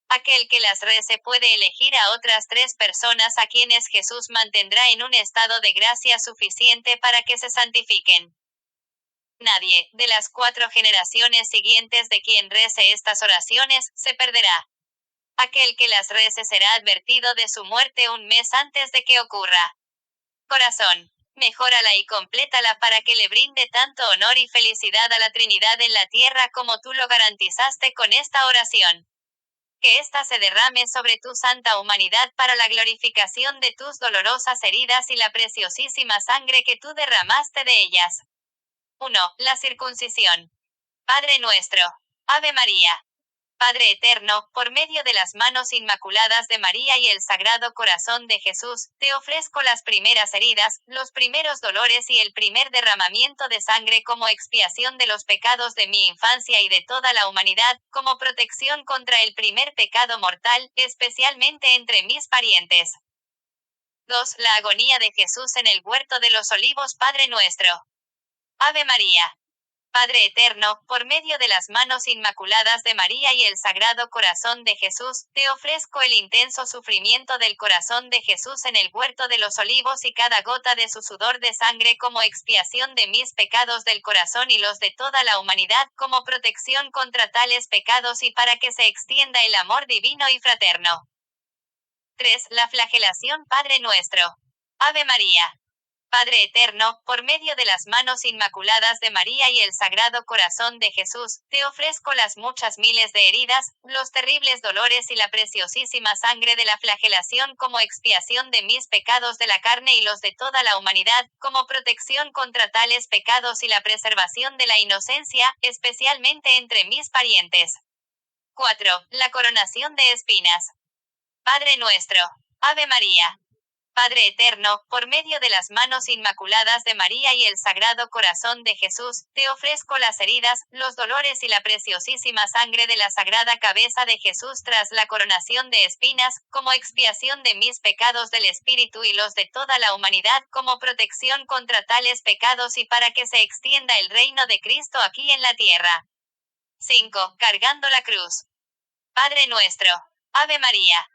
Aquel que las rece puede elegir a otras 3 personas a quienes Jesús mantendrá en un estado de gracia suficiente para que se santifiquen. Nadie, de las 4 generaciones siguientes de quien rece estas oraciones, se perderá. Aquel que las rece será advertido de su muerte un mes antes de que ocurra. Corazón, mejórala y complétala para que le brinde tanto honor y felicidad a la Trinidad en la tierra como tú lo garantizaste con esta oración. Que ésta se derrame sobre tu santa humanidad para la glorificación de tus dolorosas heridas y la preciosísima sangre que tú derramaste de ellas. 1. La circuncisión. Padre nuestro. Ave María. Padre eterno, por medio de las manos inmaculadas de María y el Sagrado Corazón de Jesús, te ofrezco las primeras heridas, los primeros dolores y el primer derramamiento de sangre como expiación de los pecados de mi infancia y de toda la humanidad, como protección contra el primer pecado mortal, especialmente entre mis parientes. 2. La agonía de Jesús en el huerto de los olivos. Padre nuestro. Ave María. Padre eterno, por medio de las manos inmaculadas de María y el Sagrado Corazón de Jesús, te ofrezco el intenso sufrimiento del corazón de Jesús en el huerto de los olivos y cada gota de su sudor de sangre como expiación de mis pecados del corazón y los de toda la humanidad como protección contra tales pecados y para que se extienda el amor divino y fraterno. 3. La flagelación. Padre nuestro. Ave María. Padre eterno, por medio de las manos inmaculadas de María y el Sagrado Corazón de Jesús, te ofrezco las muchas miles de heridas, los terribles dolores y la preciosísima sangre de la flagelación como expiación de mis pecados de la carne y los de toda la humanidad, como protección contra tales pecados y la preservación de la inocencia, especialmente entre mis parientes. 4. La coronación de espinas. Padre nuestro. Ave María. Padre eterno, por medio de las manos inmaculadas de María y el Sagrado Corazón de Jesús, te ofrezco las heridas, los dolores y la preciosísima sangre de la sagrada cabeza de Jesús tras la coronación de espinas, como expiación de mis pecados del Espíritu y los de toda la humanidad, como protección contra tales pecados y para que se extienda el reino de Cristo aquí en la tierra. 5. Cargando la cruz. Padre nuestro. Ave María.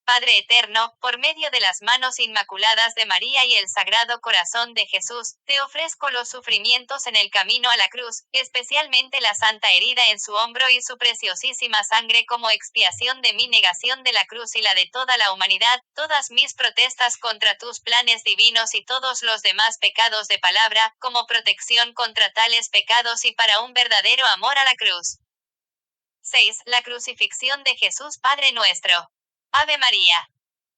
Padre eterno, por medio de las manos inmaculadas de María y el Sagrado Corazón de Jesús, te ofrezco los sufrimientos en el camino a la cruz, especialmente la santa herida en su hombro y su preciosísima sangre como expiación de mi negación de la cruz y la de toda la humanidad, todas mis protestas contra tus planes divinos y todos los demás pecados de palabra, como protección contra tales pecados y para un verdadero amor a la cruz. 6. La crucifixión de Jesús Padre nuestro. Ave María.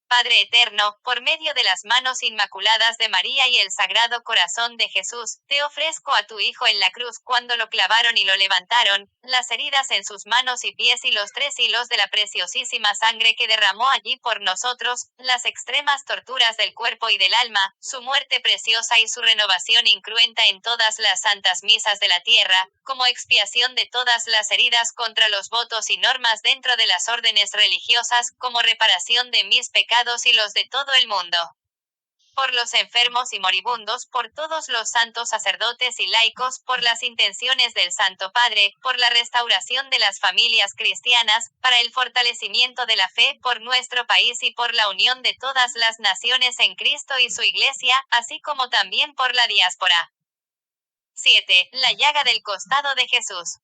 Padre eterno, por medio de las manos inmaculadas de María y el Sagrado Corazón de Jesús, te ofrezco a tu Hijo en la cruz cuando lo clavaron y lo levantaron, las heridas en sus manos y pies y los 3 hilos de la preciosísima sangre que derramó allí por nosotros, las extremas torturas del cuerpo y del alma, su muerte preciosa y su renovación incruenta en todas las santas misas de la tierra, como expiación de todas las heridas contra los votos y normas dentro de las órdenes religiosas, como reparación de mis pecados y los de todo el mundo. Por los enfermos y moribundos, por todos los santos sacerdotes y laicos, por las intenciones del Santo Padre, por la restauración de las familias cristianas, para el fortalecimiento de la fe, por nuestro país y por la unión de todas las naciones en Cristo y su Iglesia, así como también por la diáspora. 7. La llaga del costado de Jesús.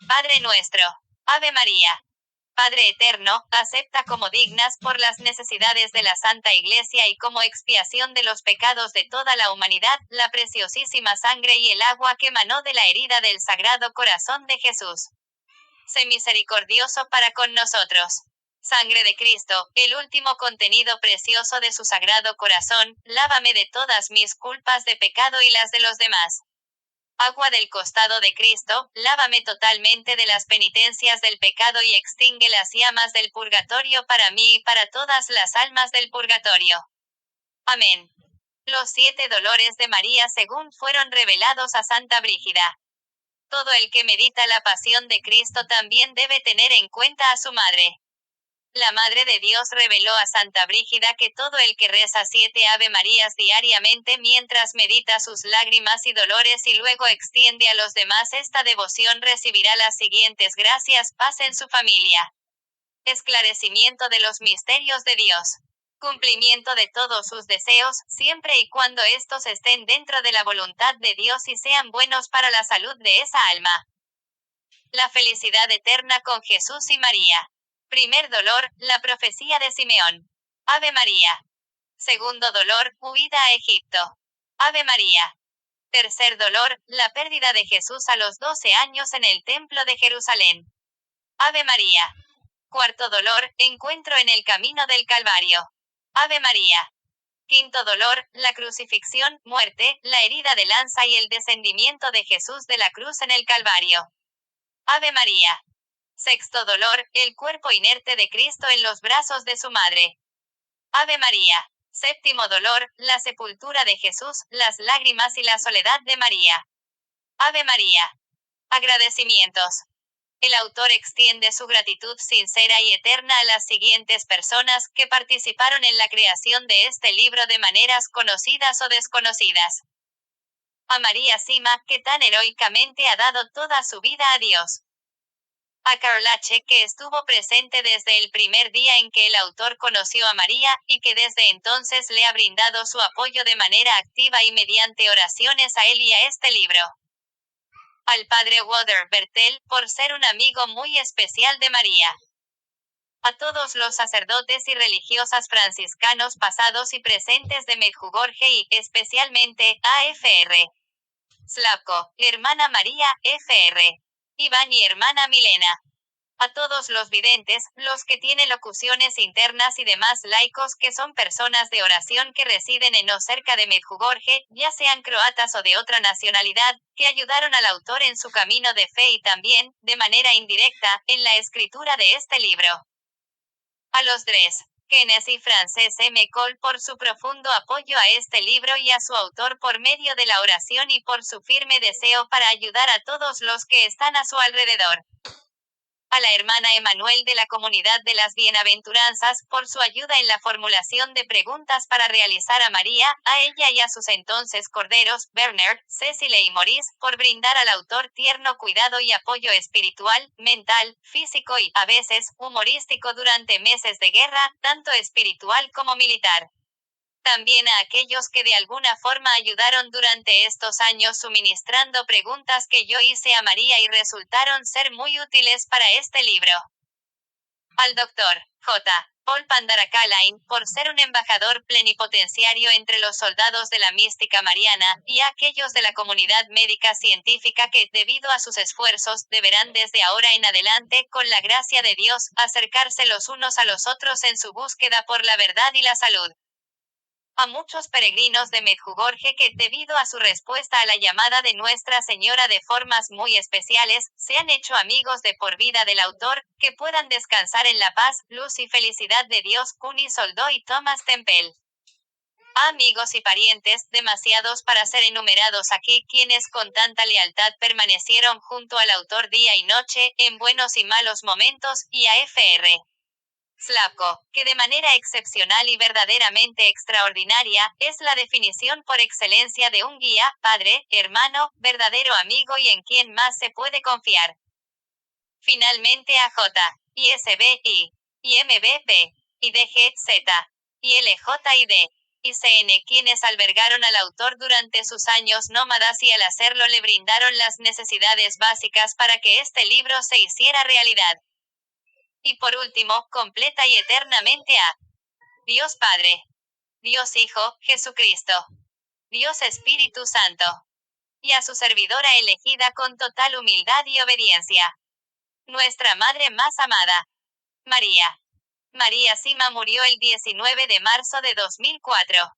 Padre nuestro. Ave María. Padre eterno, acepta como dignas por las necesidades de la Santa Iglesia y como expiación de los pecados de toda la humanidad, la preciosísima sangre y el agua que emanó de la herida del Sagrado Corazón de Jesús. Sé misericordioso para con nosotros. Sangre de Cristo, el último contenido precioso de su Sagrado Corazón, lávame de todas mis culpas de pecado y las de los demás. Agua del costado de Cristo, lávame totalmente de las penitencias del pecado y extingue las llamas del purgatorio para mí y para todas las almas del purgatorio. Amén. Los 7 dolores de María según fueron revelados a Santa Brígida. Todo el que medita la pasión de Cristo también debe tener en cuenta a su madre. La Madre de Dios reveló a Santa Brígida que todo el que reza 7 Ave Marías diariamente mientras medita sus lágrimas y dolores y luego extiende a los demás esta devoción recibirá las siguientes gracias: paz en su familia, esclarecimiento de los misterios de Dios, cumplimiento de todos sus deseos, siempre y cuando estos estén dentro de la voluntad de Dios y sean buenos para la salud de esa alma. La felicidad eterna con Jesús y María. Primer dolor, la profecía de Simeón. Ave María. Segundo dolor, huida a Egipto. Ave María. Tercer dolor, la pérdida de Jesús a los 12 años en el templo de Jerusalén. Ave María. Cuarto dolor, encuentro en el camino del Calvario. Ave María. Quinto dolor, la crucifixión, muerte, la herida de lanza y el descendimiento de Jesús de la cruz en el Calvario. Ave María. Sexto dolor, el cuerpo inerte de Cristo en los brazos de su madre. Ave María. Séptimo dolor, la sepultura de Jesús, las lágrimas y la soledad de María. Ave María. Agradecimientos. El autor extiende su gratitud sincera y eterna a las siguientes personas que participaron en la creación de este libro de maneras conocidas o desconocidas. A María Sima, que tan heroicamente ha dado toda su vida a Dios. A Carlache, que estuvo presente desde el primer día en que el autor conoció a María, y que desde entonces le ha brindado su apoyo de manera activa y mediante oraciones a él y a este libro. Al padre Walter Bertel, por ser un amigo muy especial de María. A todos los sacerdotes y religiosas franciscanos pasados y presentes de Medjugorje y, especialmente, a Fr. Slavko, hermana María, Fr. Iván y hermana Milena. A todos los videntes, los que tienen locuciones internas y demás laicos que son personas de oración que residen en o cerca de Medjugorje, ya sean croatas o de otra nacionalidad, que ayudaron al autor en su camino de fe y también, de manera indirecta, en la escritura de este libro. A los tres, Kenneth y Frances M. Cole por su profundo apoyo a este libro y a su autor por medio de la oración y por su firme deseo para ayudar a todos los que están a su alrededor. A la hermana Emanuel de la Comunidad de las Bienaventuranzas, por su ayuda en la formulación de preguntas para realizar a María, a ella y a sus entonces corderos, Bernard, Cecile y Maurice, por brindar al autor tierno cuidado y apoyo espiritual, mental, físico y, a veces, humorístico durante meses de guerra, tanto espiritual como militar. También a aquellos que de alguna forma ayudaron durante estos años suministrando preguntas que yo hice a María y resultaron ser muy útiles para este libro. Al Dr. J. Paul Pandarakalain, por ser un embajador plenipotenciario entre los soldados de la mística mariana, y a aquellos de la comunidad médica científica que, debido a sus esfuerzos, deberán desde ahora en adelante, con la gracia de Dios, acercarse los unos a los otros en su búsqueda por la verdad y la salud. A muchos peregrinos de Medjugorje que, debido a su respuesta a la llamada de Nuestra Señora de formas muy especiales, se han hecho amigos de por vida del autor, que puedan descansar en la paz, luz y felicidad de Dios. Cuni Soldó y Thomas Temple. Amigos y parientes, demasiados para ser enumerados aquí, quienes con tanta lealtad permanecieron junto al autor día y noche, en buenos y malos momentos, y a Fr. Slavko, que de manera excepcional y verdaderamente extraordinaria, es la definición por excelencia de un guía, padre, hermano, verdadero amigo y en quien más se puede confiar. Finalmente a J. Y SBI. Y MBB. Y DGZ. Y LJ y D. Y CN, quienes albergaron al autor durante sus años nómadas y al hacerlo le brindaron las necesidades básicas para que este libro se hiciera realidad. Y por último, completa y eternamente a Dios Padre, Dios Hijo, Jesucristo, Dios Espíritu Santo, y a su servidora elegida con total humildad y obediencia. Nuestra Madre más amada, María. María Sima murió el 19 de marzo de 2004.